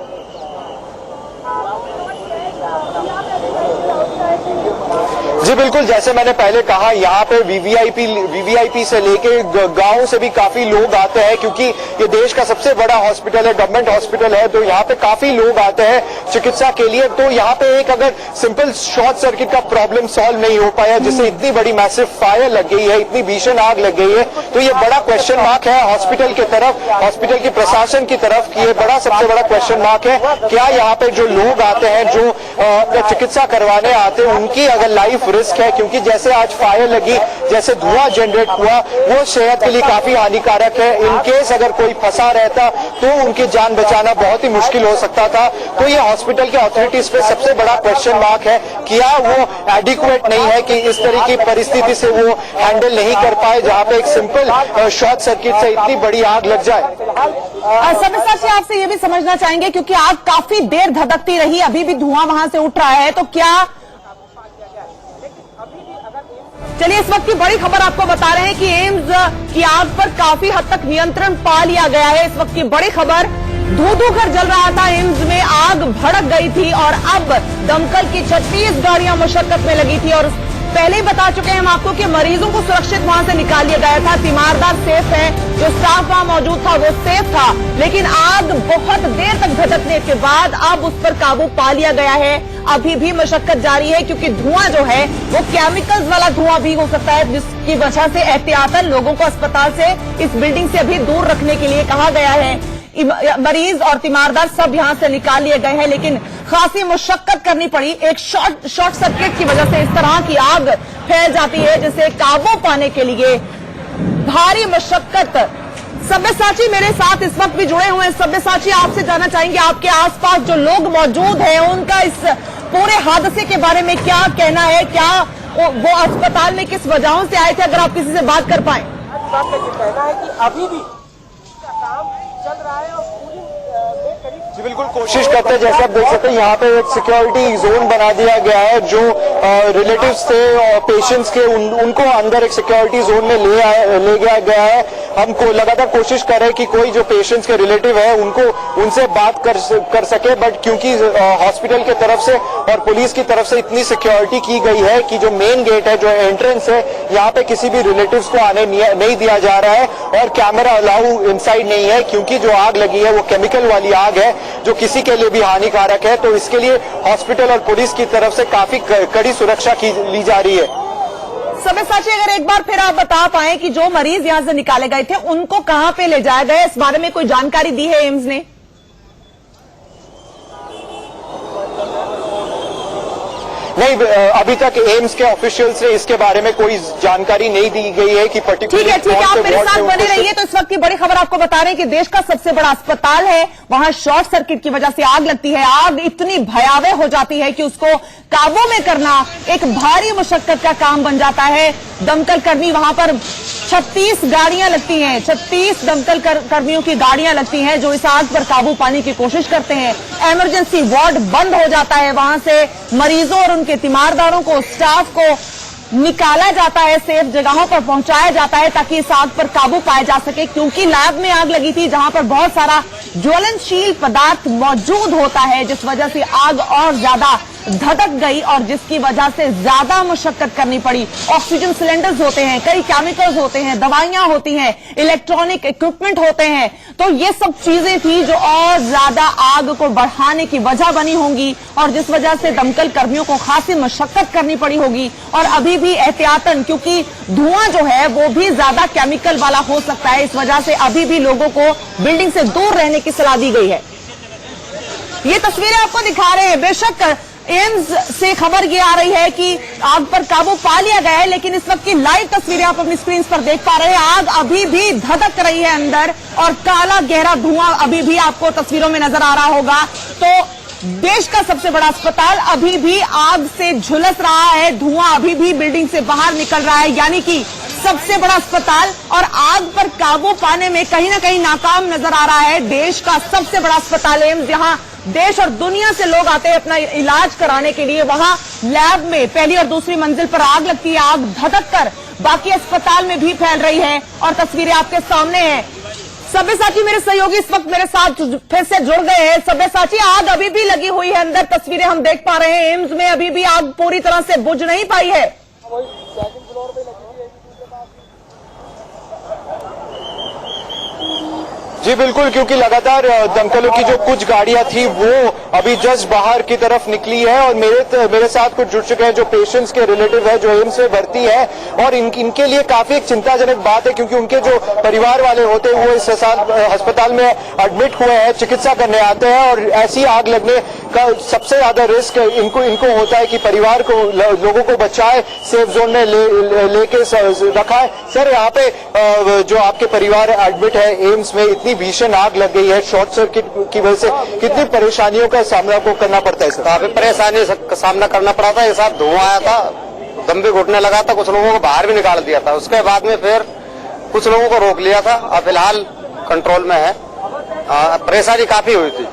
जी बिल्कुल, जैसे मैंने पहले कहा यहाँ पे वीवीआईपी से लेके गांव से भी काफी लोग आते हैं, क्योंकि ये देश का सबसे बड़ा हॉस्पिटल है, गवर्नमेंट हॉस्पिटल है। तो यहाँ पे काफी लोग आते हैं चिकित्सा के लिए। तो यहाँ पे एक अगर सिंपल शॉर्ट सर्किट का प्रॉब्लम सॉल्व नहीं हो पाया, जिससे इतनी बड़ी मैसिव फायर लग गई है, इतनी भीषण आग लग गई है, तो ये बड़ा क्वेश्चन मार्क है हॉस्पिटल की तरफ, हॉस्पिटल की प्रशासन की तरफ की ये सबसे बड़ा क्वेश्चन मार्क है। क्या यहाँ पे जो लोग आते हैं, जो चिकित्सा करवाने आते हैं, उनकी अगर लाइफ रिस्क है, क्योंकि जैसे आज फायर लगी, जैसे धुआं जनरेट हुआ, वो सेहत के लिए काफी हानिकारक है। इन केस अगर कोई फंसा रहता तो उनकी जान बचाना बहुत ही मुश्किल हो सकता था। तो ये हॉस्पिटल के अथॉरिटीज पे सबसे बड़ा क्वेश्चन मार्क है, क्या वो एडिक्वेट नहीं है कि इस तरह की परिस्थिति से वो हैंडल नहीं कर पाए, जहां पे एक सिंपल शॉर्ट सर्किट से इतनी बड़ी आग लग जाए। समिता जी, आपसे ये भी समझना चाहेंगे, क्योंकि आग काफी देर धधकती रही, अभी भी धुआं वहां से उठ रहा है, तो क्या चलिए इस वक्त की बड़ी खबर आपको बता रहे हैं कि एम्स की आग पर काफी हद तक नियंत्रण पा लिया गया है। इस वक्त की बड़ी खबर, धू कर जल रहा था एम्स में, आग भड़क गई थी और अब दमकल की 36 गाड़ियां मशक्कत में लगी थी। और पहले ही बता चुके हैं हम आपको कि मरीजों को सुरक्षित वहां से निकाल लिया गया था। तीमारदार सेफ है, जो स्टाफ वहां मौजूद था वो सेफ था, लेकिन आग बहुत देर तक धधकने के बाद अब उस पर काबू पा लिया गया है। अभी भी मशक्कत जारी है, क्योंकि धुआं जो है वो केमिकल्स वाला धुआं भी हो सकता है, जिसकी वजह से एहतियातन लोगों को अस्पताल से, इस बिल्डिंग से अभी दूर रखने के लिए कहा गया है। मरीज और तीमारदार सब यहां से निकाल लिए गए हैं, लेकिन खासी मुशक्कत करनी पड़ी। एक शॉर्ट सर्किट की वजह से इस तरह की आग फैल जाती है, जिसे काबू पाने के लिए भारी मशक्कत। सब्यसाची मेरे साथ इस वक्त भी जुड़े हुए हैं। सब्यसाची, आपसे जानना चाहेंगे, आपके आसपास जो लोग मौजूद हैं उनका इस पूरे हादसे के बारे में क्या कहना है? क्या वो अस्पताल में किस वजहों से आए थे, अगर आप किसी से बात कर पाए? बात का ये कहना है कि अभी भी काम चल रहा है और पूरी जी बिल्कुल कोशिश करते हैं। जैसे आप देख सकते हैं यहाँ पे एक सिक्योरिटी जोन बना दिया गया है, जो रिलेटिव्स थे और पेशेंट्स के उनको अंदर एक सिक्योरिटी जोन में ले गया है। हम लगातार कोशिश कर रहे हैं कि कोई जो पेशेंट्स के रिलेटिव है उनसे बात कर सके, बट क्योंकि हॉस्पिटल की तरफ से और पुलिस की तरफ से इतनी सिक्योरिटी की गई है कि जो मेन गेट है, जो एंट्रेंस है, यहाँ पे किसी भी रिलेटिव्स को आने नहीं दिया जा रहा है और कैमरा अलाउ इनसाइड नहीं है, क्योंकि जो आग लगी है वो केमिकल वाली आग है जो किसी के लिए भी हानिकारक है। तो इसके लिए हॉस्पिटल और पुलिस की तरफ से काफी कड़ी सुरक्षा ली जा रही है। सब्यसाची, अगर एक बार फिर आप बता पाएं कि जो मरीज यहां से निकाले गए थे उनको कहां पे ले जाया गया, इस बारे में कोई जानकारी दी है एम्स ने? नहीं, अभी तक एम्स के ऑफिशियल से इसके बारे में कोई जानकारी नहीं दी गई है कि पर्टिकुलर। ठीक है, आप मेरे साथ बने रहिए। तो इस वक्त की बड़ी खबर आपको बता रहे हैं कि देश का सबसे बड़ा अस्पताल है, वहां शॉर्ट सर्किट की वजह से आग लगती है। आग इतनी भयावह हो जाती है कि उसको काबू में करना एक भारी मुशक्कत का काम बन जाता है। दमकल कर्मी वहां पर 36 गाड़ियां लगती हैं, 36 दमकल कर्मियों की गाड़ियां लगती हैं जो इस आग पर काबू पाने की कोशिश करते हैं। इमरजेंसी वार्ड बंद हो जाता है, वहां से मरीजों और उनके तीमारदारों को, स्टाफ को निकाला जाता है, सेफ जगहों पर पहुंचाया जाता है ताकि इस आग पर काबू पाया जा सके। क्योंकि लैब में आग लगी थी जहां पर बहुत सारा ज्वलनशील पदार्थ मौजूद होता है, जिस वजह से आग और ज्यादा धधक गई और जिसकी वजह से ज्यादा मुशक्कत करनी पड़ी। ऑक्सीजन सिलेंडर्स होते हैं, कई केमिकल्स होते हैं, दवाइयां होती हैं, इलेक्ट्रॉनिक इक्विपमेंट होते हैं, तो ये सब चीजें थी जो और ज्यादा आग को बढ़ाने की वजह बनी होंगी और जिस वजह से दमकल कर्मियों को खासी मशक्कत करनी पड़ी होगी। और अभी भी एहतियातन, क्योंकि धुआं जो है वो भी ज्यादा केमिकल वाला हो सकता है, इस वजह से अभी भी लोगों को बिल्डिंग से दूर रहने की सलाह दी गई है। ये तस्वीरें आपको दिखा रहे हैं। बेशक एम्स से खबर ये आ रही है कि आग पर काबू पा लिया गया है, लेकिन इस वक्त की लाइव तस्वीरें आप अपनी स्क्रीन पर देख पा रहे हैं। आग अभी भी धधक रही है अंदर और काला गहरा धुआं अभी भी आपको तस्वीरों में नजर आ रहा होगा। तो देश का सबसे बड़ा अस्पताल अभी भी आग से झुलस रहा है, धुआं अभी भी बिल्डिंग से बाहर निकल रहा है, यानी कि सबसे बड़ा अस्पताल और आग पर काबू पाने में कहीं ना कहीं नाकाम नजर आ रहा है। देश का सबसे बड़ा अस्पताल एम्स, जहां देश और दुनिया से लोग आते हैं अपना इलाज कराने के लिए, वहां लैब में पहली और दूसरी मंजिल पर आग लगती है। आग धधक कर बाकी अस्पताल में भी फैल रही है और तस्वीरें आपके सामने हैं। सब्यसाची मेरे सहयोगी इस वक्त मेरे साथ फिर से जुड़ गए हैं। सब्यसाची, आग अभी भी लगी हुई है अंदर, तस्वीरें हम देख पा रहे हैं। एम्स में अभी भी आग पूरी तरह से बुझ नहीं पाई है। जी बिल्कुल, क्योंकि लगातार दमकलों की जो कुछ गाड़ियां थी वो अभी जस्ट बाहर की तरफ निकली है और मेरे साथ कुछ जुड़ चुके हैं जो पेशेंट्स के रिलेटिव है जो एम्स में भर्ती है और इनके लिए काफी एक चिंताजनक बात है क्योंकि उनके जो परिवार वाले होते हैं वो इस अस्पताल में एडमिट हुए हैं, चिकित्सा करने आते हैं और ऐसी आग लगने का सबसे ज्यादा रिस्क इनको होता है कि परिवार को लोगों को बचाए, सेफ जोन में लेके रखा है। सर, यहाँ पे जो आपके परिवार एडमिट है एम्स में, इतनी भीषण आग लग गई है शॉर्ट सर्किट की वजह से, कितनी परेशानियों का सामना को करना पड़ता है सर? काफी परेशानी का सामना करना पड़ा था। ये साथ धुआं आया था, दम भी घुटने लगा था, कुछ लोगों को बाहर भी निकाल दिया था। उसके बाद में फिर कुछ लोगों को रोक लिया था, अब फिलहाल कंट्रोल में है। परेशानी काफी हुई थी,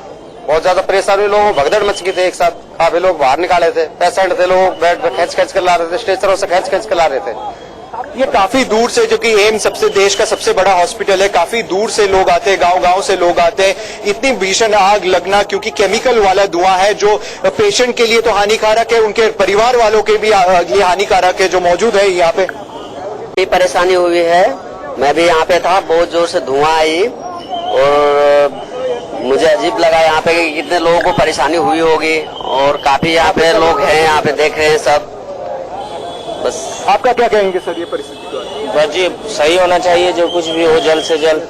बहुत ज्यादा परेशानी, लोगों को भगदड़ मच गई थी एक साथ। काफी लोग बाहर निकाले थे, पेशेंट थे, लोग बेड पे खींच कर ला रहे थे, स्ट्रेचरों से खींच कर ला रहे थे। ये काफी दूर से, जो कि एम्स देश का सबसे बड़ा हॉस्पिटल है, काफी दूर से लोग आते हैं, गांव-गांव से लोग आते हैं। इतनी भीषण आग लगना, क्योंकि केमिकल वाला धुआं है जो पेशेंट के लिए तो हानिकारक है, उनके परिवार वालों के भी लिए हानिकारक है जो मौजूद है यहाँ पे। ये परेशानी हुई है, मैं भी यहाँ पे था, बहुत जोर से धुआं आई और मुझे अजीब लगा यहाँ पे कि कितने लोगों को परेशानी हुई होगी और काफी यहाँ पे लोग हैं, यहाँ पे देख रहे हैं सब। बस आपका क्या कहेंगे सर ये परिस्थिति? बस जी सही होना चाहिए, जो कुछ भी हो जल्द से जल्द,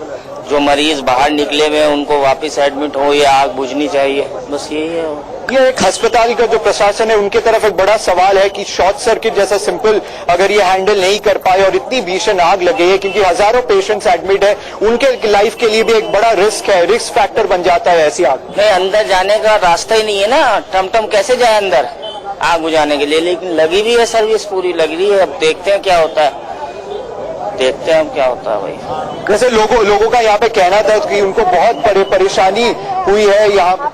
जो मरीज बाहर निकले हुए उनको वापस एडमिट हो, ये आग बुझनी चाहिए, बस यही है। ये एक अस्पताल का जो प्रशासन है उनके तरफ एक बड़ा सवाल है कि शॉर्ट सर्किट जैसा सिंपल अगर ये हैंडल नहीं कर पाए और इतनी भीषण आग लगी है, क्योंकि हजारों पेशेंट्स एडमिट है, उनके लाइफ के लिए भी एक बड़ा रिस्क है, रिस्क फैक्टर बन जाता है ऐसी आग। नहीं, अंदर जाने का रास्ता ही नहीं है ना, टमटम कैसे जाए अंदर आग बुझाने के लिए, लेकिन लगी भी है, सर्विस पूरी लग रही है। अब देखते हैं क्या होता है, देखते हैं क्या होता है भाई। वैसे लोगों का यहाँ पे कहना था कि उनको बहुत परेशानी हुई है यहाँ।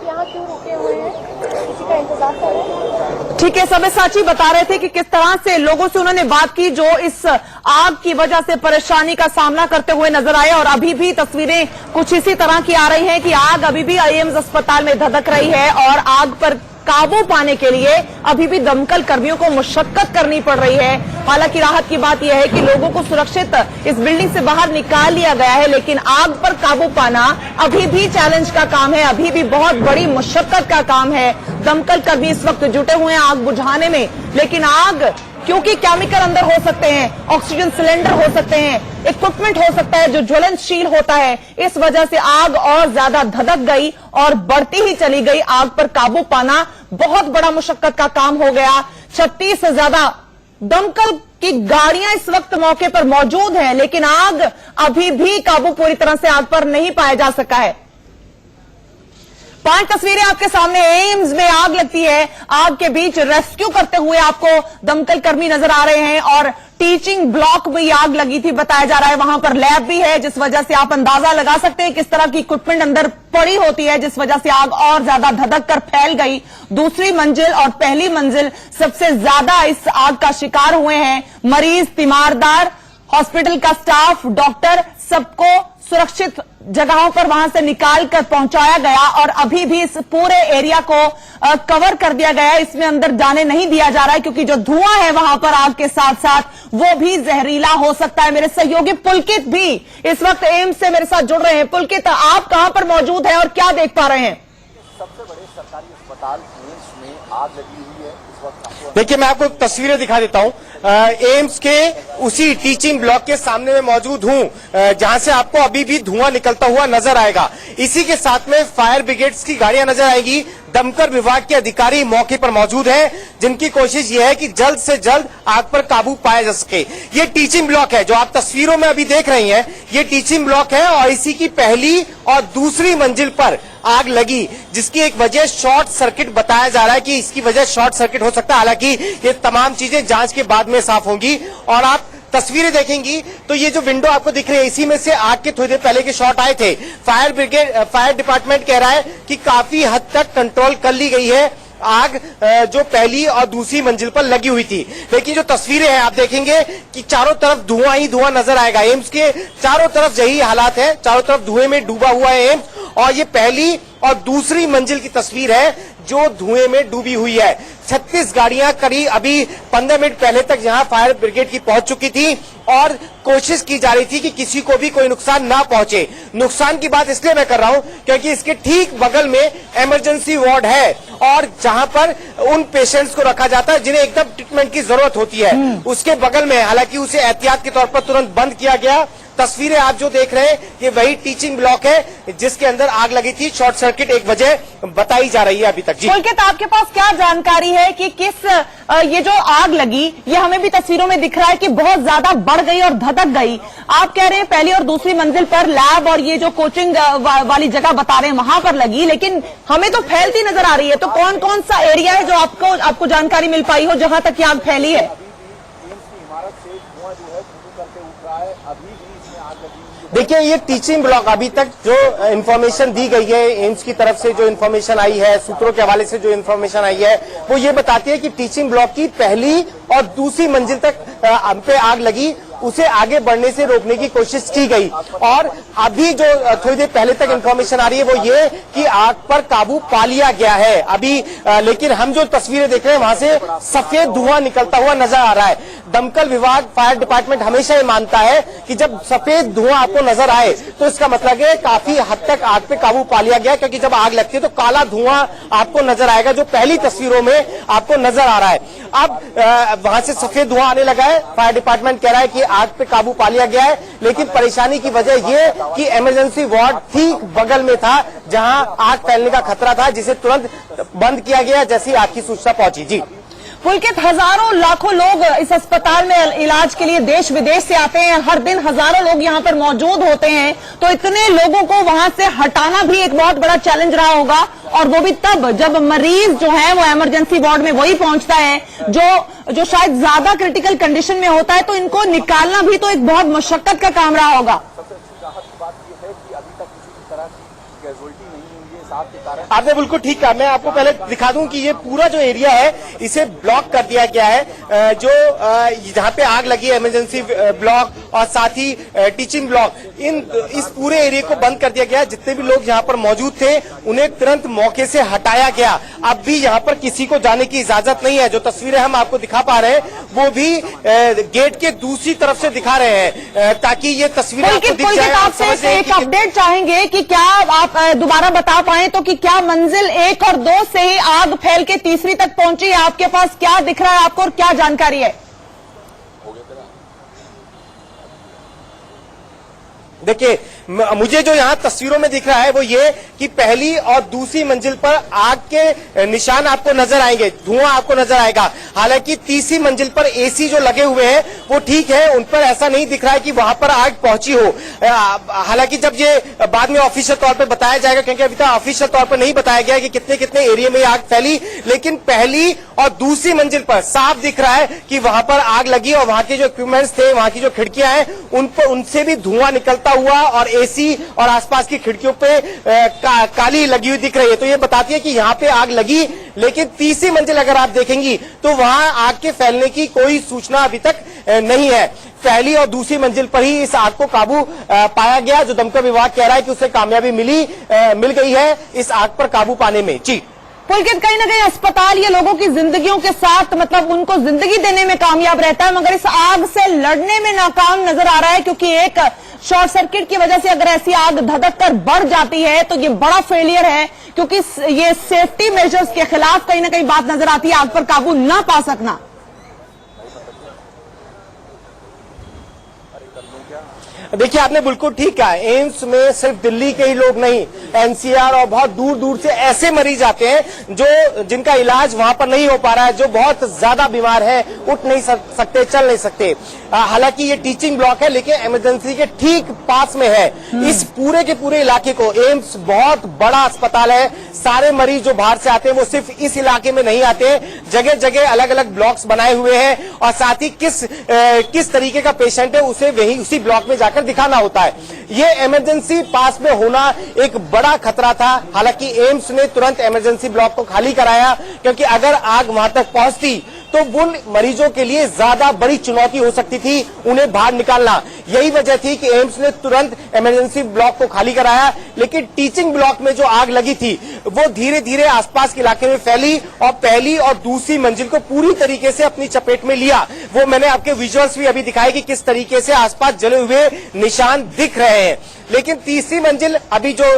ठीक है, सब्यसाची बता रहे थे कि किस तरह से लोगों से उन्होंने बात की जो इस आग की वजह से परेशानी का सामना करते हुए नजर आए और अभी भी तस्वीरें कुछ इसी तरह की आ रही हैं कि आग अभी भी एम्स अस्पताल में धधक रही है और आग पर काबू पाने के लिए अभी भी दमकल कर्मियों को मुशक्कत करनी पड़ रही है। हालांकि राहत की बात यह है कि लोगों को सुरक्षित इस बिल्डिंग से बाहर निकाल लिया गया है, लेकिन आग पर काबू पाना अभी भी चैलेंज का काम है, अभी भी बहुत बड़ी मुशक्कत का काम है। दमकल कर्मी इस वक्त जुटे हुए हैं आग बुझाने में, लेकिन आग क्योंकि केमिकल अंदर हो सकते हैं, ऑक्सीजन सिलेंडर हो सकते हैं, इक्विपमेंट हो सकता है जो ज्वलनशील होता है, इस वजह से आग और ज्यादा धधक गई और बढ़ती ही चली गई। आग पर काबू पाना बहुत बड़ा मुशक्कत का काम हो गया। 36 से ज्यादा दमकल की गाड़ियां इस वक्त मौके पर मौजूद हैं, लेकिन आग अभी भी काबू पूरी तरह से आग पर नहीं पाया जा सका है। 5 तस्वीरें आपके सामने, एम्स में आग लगती है, आग के बीच रेस्क्यू करते हुए आपको दमकल कर्मी नजर आ रहे हैं और टीचिंग ब्लॉक में आग लगी थी बताया जा रहा है, वहां पर लैब भी है, जिस वजह से आप अंदाजा लगा सकते हैं किस तरह की इक्विपमेंट अंदर पड़ी होती है, जिस वजह से आग और ज्यादा धधक कर फैल गई। दूसरी मंजिल और पहली मंजिल सबसे ज्यादा इस आग का शिकार हुए हैं। मरीज, तीमारदार, हॉस्पिटल का स्टाफ, डॉक्टर, सबको सुरक्षित जगहों पर वहां से निकाल कर पहुंचाया गया और अभी भी इस पूरे एरिया को कवर कर दिया गया है। इसमें अंदर जाने नहीं दिया जा रहा है क्योंकि जो धुआं है वहां पर आग के साथ साथ वो भी जहरीला हो सकता है। मेरे सहयोगी पुलकित भी इस वक्त एम्स से मेरे साथ जुड़ रहे हैं। पुलकित, आप कहां पर मौजूद हैं और क्या देख पा रहे हैं? सबसे बड़े सरकारी अस्पताल एम्स में आग लगी हुई है इस वक्त। देखिए, मैं आपको तस्वीरें दिखा देता हूं। एम्स के उसी टीचिंग ब्लॉक के सामने में मौजूद हूं, जहां से आपको अभी भी धुआं निकलता हुआ नजर आएगा। इसी के साथ में फायर ब्रिगेड्स की गाड़ियां नजर आएगी। दमकल विभाग के अधिकारी मौके पर मौजूद हैं, जिनकी कोशिश यह है कि जल्द से जल्द आग पर काबू पाया जा सके। ये टीचिंग ब्लॉक है जो आप तस्वीरों में अभी देख रही हैं, ये टीचिंग ब्लॉक है और इसी की पहली और दूसरी मंजिल पर आग लगी, जिसकी एक वजह शॉर्ट सर्किट बताया जा रहा है कि इसकी वजह शॉर्ट सर्किट हो सकता है। हालांकि ये तमाम चीजें जांच के बाद में साफ होंगी और आप तस्वीरें देखेंगी तो ये जो विंडो आपको दिख रही है, इसी में से आग के थोड़ी देर पहले के शॉट आए थे। फायर डिपार्टमेंट कह रहा है कि काफी हद तक कंट्रोल कर ली गई है आग जो पहली और दूसरी मंजिल पर लगी हुई थी। लेकिन जो तस्वीरें हैं आप देखेंगे कि चारों तरफ धुआं ही धुआं नजर आएगा। एम्स के चारों तरफ यही हालात है, चारों तरफ धुएं में डूबा हुआ है एम्स। और ये पहली और दूसरी मंजिल की तस्वीर है जो धुएं में डूबी हुई है। 36 गाड़ियां करीब अभी 15 मिनट पहले तक यहां फायर ब्रिगेड की पहुंच चुकी थी और कोशिश की जा रही थी कि किसी को भी कोई नुकसान ना पहुंचे। नुकसान की बात इसलिए मैं कर रहा हूं क्योंकि इसके ठीक बगल में इमरजेंसी वार्ड है और जहां पर उन पेशेंट्स को रखा जाता है जिन्हें एकदम ट्रीटमेंट की जरूरत होती है, उसके बगल में हालांकि उसे एहतियात के तौर पर तुरंत बंद किया गया। तस्वीरें आप जो देख रहे हैं ये वही टीचिंग ब्लॉक है जिसके अंदर आग लगी थी। शॉर्ट सर्किट एक वजह बताई जा रही है अभी तक। जी पुलकित, आपके पास क्या जानकारी है कि किस ये जो आग लगी ये हमें भी तस्वीरों में दिख रहा है कि बहुत ज्यादा बढ़ गई और धधक गई। आप कह रहे हैं पहली और दूसरी मंजिल पर लैब और ये जो कोचिंग वाली जगह बता रहे हैं वहां पर लगी, लेकिन हमें तो फैलती नजर आ रही है। तो कौन कौन सा एरिया है जो आपको जानकारी मिल पाई हो जहां तक ये आग फैली है? देखिए, ये टीचिंग ब्लॉक अभी तक जो इन्फॉर्मेशन दी गई है एम्स की तरफ से, जो इन्फॉर्मेशन आई है, सूत्रों के हवाले से जो इन्फॉर्मेशन आई है वो ये बताती है कि टीचिंग ब्लॉक की पहली और दूसरी मंजिल तक पे आग लगी, उसे आगे बढ़ने से रोकने की कोशिश की गई। और अभी जो थोड़ी देर पहले तक इन्फॉर्मेशन आ रही है वो ये कि आग पर काबू पा लिया गया है अभी। लेकिन हम जो तस्वीरें देख रहे हैं वहां से सफेद धुआं निकलता हुआ नजर आ रहा है। दमकल विभाग, फायर डिपार्टमेंट हमेशा ये मानता है कि जब सफेद धुआं आपको नजर आए तो इसका मतलब है काफी हद तक आग पे काबू पा लिया गया, क्योंकि जब आग लगती है तो काला धुआं आपको नजर आएगा जो पहली तस्वीरों में आपको नजर आ रहा है। अब वहां से सफेद धुआं आने लगा है। फायर डिपार्टमेंट कह रहा है कि आग पे काबू पा लिया गया है, लेकिन परेशानी की वजह ये कि इमरजेंसी वार्ड ठीक बगल में था जहां आग फैलने का खतरा था, जिसे तुरंत बंद किया गया जैसी आग की सूचना पहुंची। जी पुलकित, हजारों लाखों लोग इस अस्पताल में इलाज के लिए देश विदेश से आते हैं, हर दिन हजारों लोग यहाँ पर मौजूद होते हैं, तो इतने लोगों को वहां से हटाना भी एक बहुत बड़ा चैलेंज रहा होगा, और वो भी तब जब मरीज जो है वो इमरजेंसी वार्ड में वही पहुंचता है जो शायद ज्यादा क्रिटिकल कंडीशन में होता है, तो इनको निकालना भी तो एक बहुत मशक्कत का काम रहा होगा। आपने बिल्कुल ठीक कहा। मैं आपको पहले दिखा दूं कि ये पूरा जो एरिया है इसे ब्लॉक कर दिया गया है, जो जहां पे आग लगी है इमरजेंसी ब्लॉक और साथ ही टीचिंग ब्लॉक, इस पूरे एरिया को बंद कर दिया गया। जितने भी लोग यहाँ पर मौजूद थे उन्हें तुरंत मौके से हटाया गया। अब भी यहाँ पर किसी को जाने की इजाजत नहीं है। जो तस्वीरें हम आपको दिखा पा रहे हैं वो भी गेट के दूसरी तरफ से दिखा रहे हैं ताकि ये तस्वीरें आपको दिख जाए। आपसे एक अपडेट चाहेंगे कि क्या आप दोबारा बता पाए तो कि क्या मंजिल 1 और 2 से ही आग फैल के तीसरी तक पहुंची है? आपके पास क्या दिख रहा है आपको और क्या जानकारी है? देखिए, मुझे जो यहाँ तस्वीरों में दिख रहा है वो ये कि पहली और दूसरी मंजिल पर आग के निशान आपको नजर आएंगे, धुआं आपको नजर आएगा। हालांकि तीसरी मंजिल पर एसी जो लगे हुए हैं वो ठीक है, उन पर ऐसा नहीं दिख रहा है कि वहां पर आग पहुंची हो। हालांकि जब ये बाद में ऑफिशियल तौर पर बताया जाएगा, क्योंकि अभी तक ऑफिशियल तौर पर नहीं बताया गया कि कितने कितने एरिया में आग फैली, लेकिन पहली और दूसरी मंजिल पर साफ दिख रहा है कि वहां पर आग लगी और वहां के जो इक्विपमेंट्स थे, वहां की जो खिड़कियां हैं, उनसे भी धुआं निकलता हुआ और एसी और आसपास की खिड़कियों पे काली लगी हुई दिख रही है। तो ये बताती है कि यहाँ पे आग लगी, लेकिन तीसरी मंजिल अगर आप देखेंगी तो वहां आग के फैलने की कोई सूचना अभी तक नहीं है। पहली और दूसरी मंजिल पर ही इस आग को काबू पाया गया। जो दमकल विभाग कह रहा है कि उसे कामयाबी मिल गई है इस आग पर काबू पाने में। जी पुलकित, कहीं ना कहीं अस्पताल ये लोगों की जिंदगियों के साथ मतलब उनको जिंदगी देने में कामयाब रहता है, मगर इस आग से लड़ने में नाकाम नजर आ रहा है, क्योंकि एक शॉर्ट सर्किट की वजह से अगर ऐसी आग धधक कर बढ़ जाती है तो ये बड़ा फेलियर है, क्योंकि ये सेफ्टी मेजर्स के खिलाफ कहीं ना कहीं बात नजर आती है, आग पर काबू ना पा सकना। देखिए, आपने बिल्कुल ठीक कहा। एम्स में सिर्फ दिल्ली के ही लोग नहीं, एनसीआर और बहुत दूर दूर से ऐसे मरीज आते हैं जिनका इलाज वहां पर नहीं हो पा रहा है, जो बहुत ज्यादा बीमार है, उठ नहीं सकते, चल नहीं सकते। हालांकि ये टीचिंग ब्लॉक है, लेकिन इमरजेंसी के ठीक पास में है। इस पूरे के पूरे इलाके को, एम्स बहुत बड़ा अस्पताल है, सारे मरीज जो बाहर से आते हैं वो सिर्फ इस इलाके में नहीं आते, जगह जगह अलग अलग ब्लॉक्स बनाए हुए हैं, और साथ ही किस तरीके का पेशेंट है उसे ही उसी ब्लॉक में जाकर दिखाना होता है। ये इमरजेंसी पास में होना एक बड़ा खतरा था। हालांकि एम्स ने तुरंत इमरजेंसी ब्लॉक को खाली कराया, क्योंकि अगर आग वहां तक पहुंचती तो उन मरीजों के लिए ज्यादा बड़ी चुनौती हो सकती थी उन्हें बाहर निकालना। यही वजह थी कि एम्स ने तुरंत इमरजेंसी ब्लॉक को खाली कराया। लेकिन टीचिंग ब्लॉक में जो आग लगी थी वो धीरे धीरे आसपास के इलाके में फैली और पहली और दूसरी मंजिल को पूरी तरीके से अपनी चपेट में लिया। वो मैंने आपके विजुअल्स भी अभी दिखाए कि किस तरीके से आसपास जले हुए निशान दिख रहे हैं। लेकिन तीसरी मंजिल, अभी जो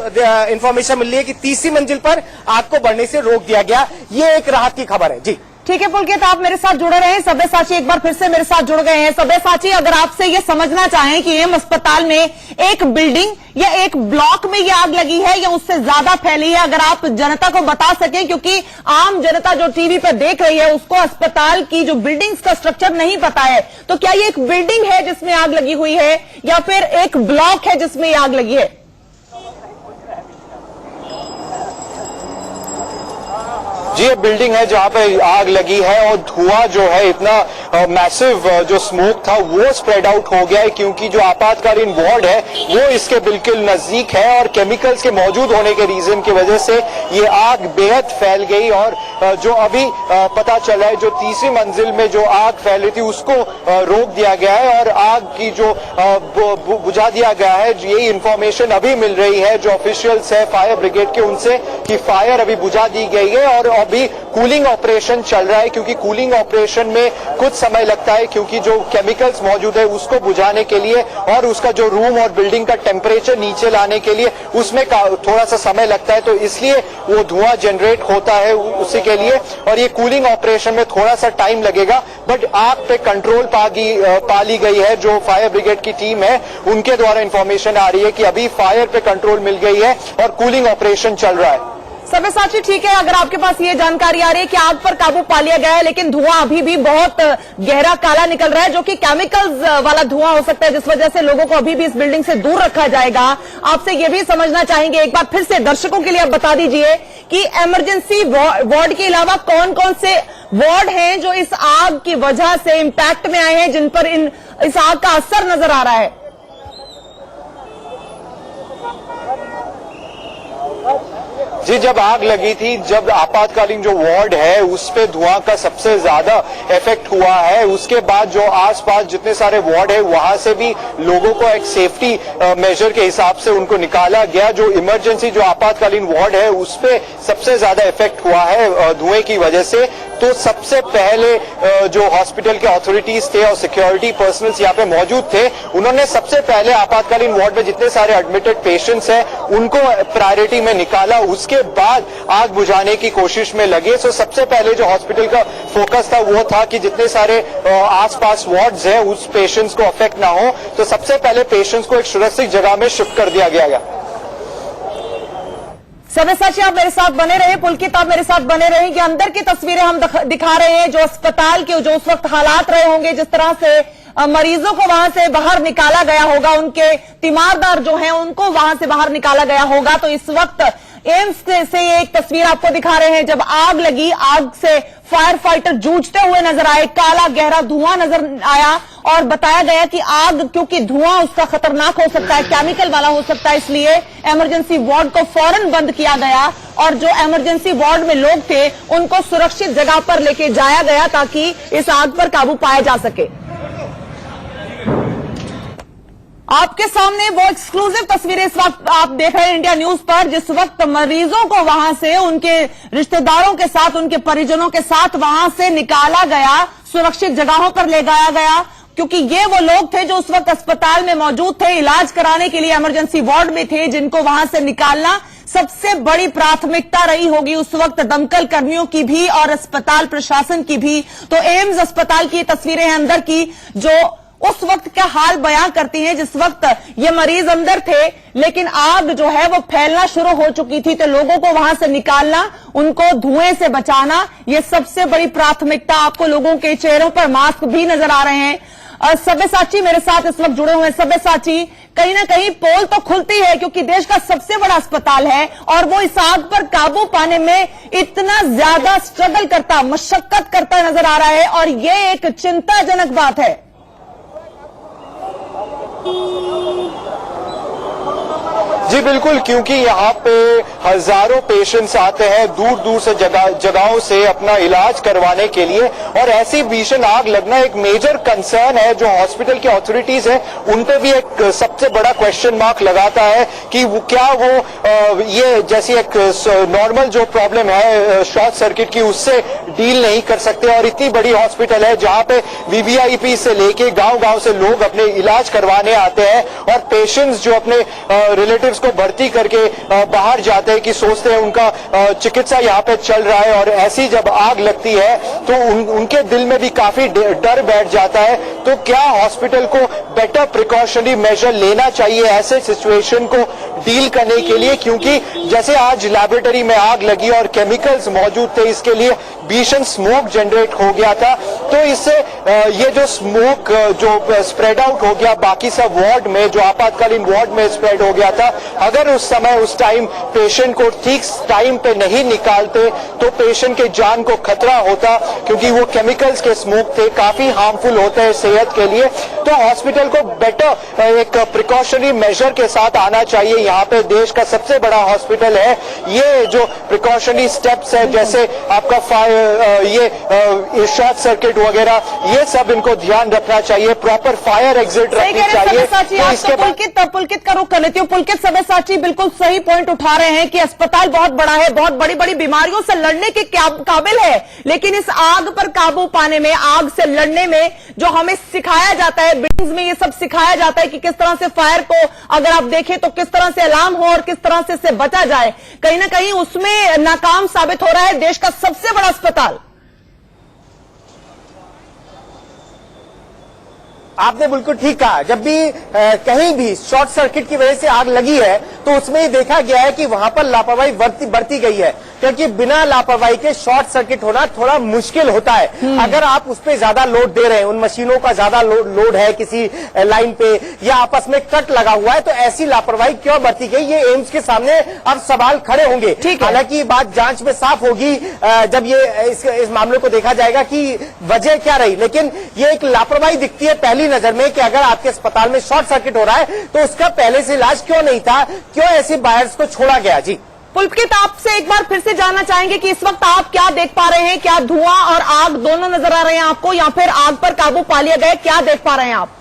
इंफॉर्मेशन मिल रही है कि तीसरी मंजिल पर आग को बढ़ने से रोक दिया गया। ये एक राहत की खबर है। जी ठीक है पुलकित, आप मेरे साथ जुड़े रहे हैं। सब्यसाची एक बार फिर से मेरे साथ जुड़ गए हैं। सब्यसाची, अगर आपसे ये समझना चाहें कि एम्स अस्पताल में एक बिल्डिंग या एक ब्लॉक में ये आग लगी है या उससे ज्यादा फैली है, अगर आप जनता को बता सकें, क्योंकि आम जनता जो टीवी पर देख रही है उसको अस्पताल की जो बिल्डिंग्स का स्ट्रक्चर नहीं पता है, तो क्या ये एक बिल्डिंग है जिसमें आग लगी हुई है या फिर एक ब्लॉक है जिसमें आग लगी है? जी, ये बिल्डिंग है जहां पे आग लगी है और धुआं जो है इतना मैसिव जो स्मोक था वो स्प्रेड आउट हो गया है, क्योंकि जो आपातकालीन वार्ड है वो इसके बिल्कुल नजदीक है और केमिकल्स के मौजूद होने के रीजन की वजह से ये आग बेहद फैल गई। और जो अभी पता चला है, जो तीसरी मंजिल में जो आग फैल रही थी उसको रोक दिया गया है और आग की जो बुझा दिया गया है। ये इंफॉर्मेशन अभी मिल रही है जो ऑफिशियल्स है फायर ब्रिगेड के उनसे कि फायर अभी बुझा दी गई है और अभी कूलिंग ऑपरेशन चल रहा है, क्योंकि कूलिंग ऑपरेशन में कुछ समय लगता है, क्योंकि जो केमिकल्स मौजूद है उसको बुझाने के लिए और उसका जो रूम और बिल्डिंग का टेम्परेचर नीचे लाने के लिए उसमें थोड़ा सा समय लगता है, तो इसलिए वो धुआं जनरेट होता है उसी के लिए। और ये कूलिंग ऑपरेशन में थोड़ा सा टाइम लगेगा, बट आग पे कंट्रोल पा ली गई है। जो फायर ब्रिगेड की टीम है उनके द्वारा इंफॉर्मेशन आ रही है कि अभी फायर पे कंट्रोल मिल गई है और कूलिंग ऑपरेशन चल रहा है। सब्यसाची, ठीक है, अगर आपके पास ये जानकारी आ रही है कि आग पर काबू पा लिया गया है, लेकिन धुआं अभी भी बहुत गहरा काला निकल रहा है, जो कि केमिकल्स वाला धुआं हो सकता है, जिस वजह से लोगों को अभी भी इस बिल्डिंग से दूर रखा जाएगा। आपसे ये भी समझना चाहेंगे, एक बार फिर से दर्शकों के लिए आप बता दीजिए कि इमरजेंसी वार्ड के अलावा कौन कौन से वार्ड हैं जो इस आग की वजह से इंपैक्ट में आए हैं, जिन पर इस आग का असर नजर आ रहा है? जी, जब आग लगी थी, जब आपातकालीन जो वार्ड है उस पे धुआं का सबसे ज्यादा इफेक्ट हुआ है। उसके बाद जो आसपास जितने सारे वार्ड है वहां से भी लोगों को एक सेफ्टी मेजर के हिसाब से उनको निकाला गया। जो इमरजेंसी जो आपातकालीन वार्ड है उस पे सबसे ज्यादा इफेक्ट हुआ है धुएं की वजह से। तो सबसे पहले जो हॉस्पिटल के अथॉरिटीज थे और सिक्योरिटी पर्सनल्स यहाँ पे मौजूद थे, उन्होंने सबसे पहले आपातकालीन वार्ड में जितने सारे एडमिटेड पेशेंट्स हैं उनको प्रायोरिटी में निकाला। उसके बाद आग बुझाने की कोशिश में लगे। सो सबसे पहले जो हॉस्पिटल का फोकस था वो था कि जितने सारे आसपास वार्ड्स हैं उस पेशेंट्स को अफेक्ट ना हो, तो सबसे पहले पेशेंट्स को एक सुरक्षित जगह में शिफ्ट कर दिया गया। सब्यसाची, आप मेरे साथ बने रहे, पुलकित आप मेरे साथ बने रहे कि अंदर की तस्वीरें हम दिखा रहे हैं, जो अस्पताल के जो उस वक्त हालात रहे होंगे, जिस तरह से मरीजों को वहां से बाहर निकाला गया होगा, उनके तीमारदार जो हैं उनको वहां से बाहर निकाला गया होगा। तो इस वक्त एम्स से ये एक तस्वीर आपको दिखा रहे हैं, जब आग लगी, आग से फायर फाइटर जूझते हुए नजर आए, काला गहरा धुआं नजर आया और बताया गया कि आग, क्योंकि धुआं उसका खतरनाक हो सकता है, केमिकल वाला हो सकता है, इसलिए इमरजेंसी वार्ड को फौरन बंद किया गया और जो इमरजेंसी वार्ड में लोग थे उनको सुरक्षित जगह पर लेके जाया गया ताकि इस आग पर काबू पाया जा सके। आपके सामने वो एक्सक्लूसिव तस्वीरें इस वक्त आप देख रहे हैं इंडिया न्यूज पर, जिस वक्त मरीजों को वहां से उनके रिश्तेदारों के साथ, उनके परिजनों के साथ वहां से निकाला गया, सुरक्षित जगहों पर ले जाया गया, क्योंकि ये वो लोग थे जो उस वक्त अस्पताल में मौजूद थे, इलाज कराने के लिए इमरजेंसी वार्ड में थे, जिनको वहां से निकालना सबसे बड़ी प्राथमिकता रही होगी उस वक्त दमकल कर्मियों की भी और अस्पताल प्रशासन की भी। तो एम्स अस्पताल की तस्वीरें हैं अंदर की, जो उस वक्त का हाल बयां करती हैं, जिस वक्त ये मरीज अंदर थे लेकिन आग जो है वो फैलना शुरू हो चुकी थी। तो लोगों को वहां से निकालना, उनको धुएं से बचाना, ये सबसे बड़ी प्राथमिकता। आपको लोगों के चेहरों पर मास्क भी नजर आ रहे हैं। सब्यसाची मेरे साथ इस वक्त जुड़े हुए हैं। सब्यसाची, कहीं ना कहीं पोल तो खुलती है, क्योंकि देश का सबसे बड़ा अस्पताल है और वो इस आग पर काबू पाने में इतना ज्यादा स्ट्रगल करता, मशक्कत करता नजर आ रहा है और ये एक चिंताजनक बात है। जी बिल्कुल, क्योंकि यहाँ पे हजारों पेशेंट्स आते हैं दूर दूर से जगहों से अपना इलाज करवाने के लिए, और ऐसी भीषण आग लगना एक मेजर कंसर्न है जो हॉस्पिटल की अथॉरिटीज है उन पे भी एक सबसे बड़ा क्वेश्चन मार्क लगाता है कि क्या वो ये जैसी एक नॉर्मल जो प्रॉब्लम है शॉर्ट सर्किट की उससे डील नहीं कर सकते। और इतनी बड़ी हॉस्पिटल है जहाँ पे वीवीआईपी से लेके गांव-गांव से लोग अपने इलाज करवाने आते हैं, और पेशेंट्स जो अपने रिलेटिव्स को भर्ती करके बाहर जाते हैं कि सोचते हैं उनका चिकित्सा यहाँ पे चल रहा है, और ऐसी जब आग लगती है तो उनके दिल में भी काफी डर बैठ जाता है। तो क्या हॉस्पिटल को बेटर प्रिकॉशनरी मेजर लेना चाहिए ऐसे सिचुएशन को डील करने के लिए, क्योंकि जैसे आज लैबोरेटरी में आग लगी और केमिकल्स मौजूद थे, इसके लिए भीषण स्मोक जनरेट हो गया था। तो इससे ये जो स्मोक जो स्प्रेड आउट हो गया बाकी सब वार्ड में, जो आपातकालीन वार्ड में स्प्रेड हो गया था, अगर उस समय उस टाइम पेशेंट को ठीक टाइम पे नहीं निकालते तो पेशेंट के जान को खतरा होता, क्योंकि वो केमिकल्स के स्मोक थे, काफी हार्मफुल होते हैं सेहत के लिए। तो हॉस्पिटल को बेटर एक प्रिकॉशनरी मेजर के साथ आना चाहिए। यहाँ पे देश का सबसे बड़ा हॉस्पिटल है, ये जो प्रिकॉशनरी स्टेप्स है जैसे आपका फायर ये शॉर्ट सर्किट वगैरह, ये सब इनको ध्यान रखना चाहिए, प्रॉपर फायर एग्जिट रखनी चाहिए। तो इसके पुलकित का रुख कर लेती हूँ। पुलकित सब्यसाची बिल्कुल सही पॉइंट उठा रहे हैं कि अस्पताल बहुत बड़ा है, बहुत बड़ी बड़ी बीमारियों से लड़ने के काबिल है, लेकिन इस आग पर काबू पाने में, आग से लड़ने में जो हमें सिखाया जाता है, बिल्डिंग्स में ये सब सिखाया जाता है कि किस तरह से फायर को अगर आप देखें तो किस तरह से अलार्म हो और किस तरह से इससे बचा जाए, कहीं ना कहीं उसमें नाकाम साबित हो रहा है देश का सबसे बड़ा अस्पताल। आपने बिल्कुल ठीक कहा। जब भी कहीं भी शॉर्ट सर्किट की वजह से आग लगी है तो उसमें ही देखा गया है कि वहां पर लापरवाही बरती गई है, क्योंकि बिना लापरवाही के शॉर्ट सर्किट होना थोड़ा मुश्किल होता है। अगर आप उस पर ज्यादा लोड दे रहे हैं, उन मशीनों का ज्यादा लोड है किसी लाइन पे, या आपस में कट लगा हुआ है, तो ऐसी लापरवाही क्यों बरती गई, ये एम्स के सामने अब सवाल खड़े होंगे। हालांकि बात जांच में साफ होगी जब ये इस मामले को देखा जाएगा कि वजह क्या रही, लेकिन ये एक लापरवाही दिखती है पहली नजर में कि अगर आपके अस्पताल में शॉर्ट सर्किट हो रहा है तो उसका पहले से इलाज क्यों नहीं था, क्यों ऐसे बायर्स को छोड़ा गया। जी पुलकित, आपसे एक बार फिर से जानना चाहेंगे कि इस वक्त आप क्या देख पा रहे हैं, क्या धुआं और आग दोनों नजर आ रहे हैं आपको, या फिर आग पर काबू पा लिया गया, क्या देख पा रहे हैं आप?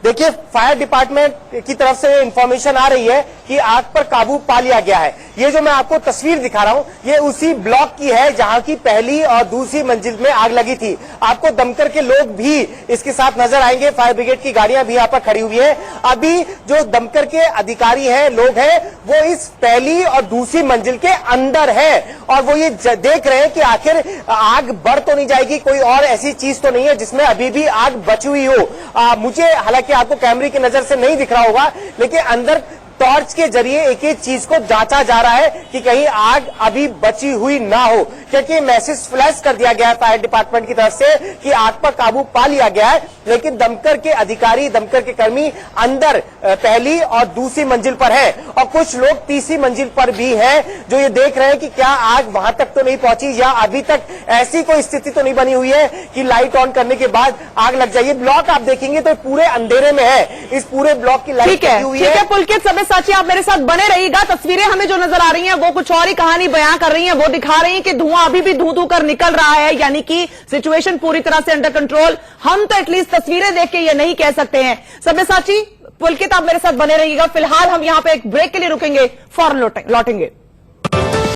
देखिए, फायर डिपार्टमेंट की तरफ से इंफॉर्मेशन आ रही है कि आग पर काबू पा लिया गया है। ये जो मैं आपको तस्वीर दिखा रहा हूं, ये उसी ब्लॉक की है जहां की पहली और दूसरी मंजिल में आग लगी थी। आपको दमकल के लोग भी इसके साथ नजर आएंगे, फायर ब्रिगेड की गाड़ियां भी यहाँ पर खड़ी हुई है। अभी जो दमकल के अधिकारी हैं, लोग हैं, वो इस पहली और दूसरी मंजिल के अंदर है और वो ये देख रहे हैं कि आखिर आग बढ़ तो नहीं जाएगी, कोई और ऐसी चीज तो नहीं है जिसमें अभी भी आग बची हुई हो। मुझे हालांकि आपको कैमरे की नजर से नहीं दिख रहा होगा, लेकिन अंदर टॉर्च के जरिए एक एक चीज को जांचा जा रहा है कि कहीं आग अभी बची हुई ना हो, क्योंकि मैसेज फ्लैश कर दिया गया है फायर डिपार्टमेंट की तरफ से कि आग पर काबू पा लिया गया है, लेकिन दमकल के अधिकारी, दमकल के कर्मी अंदर पहली और दूसरी मंजिल पर है और कुछ लोग तीसरी मंजिल पर भी हैं जो ये देख रहे हैं कि क्या आग वहां तक तो नहीं पहुंची या अभी तक ऐसी कोई स्थिति तो नहीं बनी हुई है कि लाइट ऑन करने के बाद आग लग जाए। ब्लॉक आप देखेंगे तो पूरे अंधेरे में है, इस पूरे ब्लॉक की लाइट लगी हुई है। पुलकित सब्यसाची, आप मेरे साथ बने रहिएगा। तस्वीरें हमें जो नजर आ रही हैं वो कुछ और ही कहानी बयां कर रही हैं, वो दिखा रही हैं कि धुआं अभी भी धू कर निकल रहा है, यानी कि सिचुएशन पूरी तरह से अंडर कंट्रोल। हम तो एटलीस्ट तस्वीरें देख के ये नहीं कह सकते हैं। सब्यसाची, पुलकित, आप मेरे साथ बने रहिएगा। फिलहाल हम यहाँ पे एक ब्रेक के लिए रुकेंगे, फौरन लौटेंगे।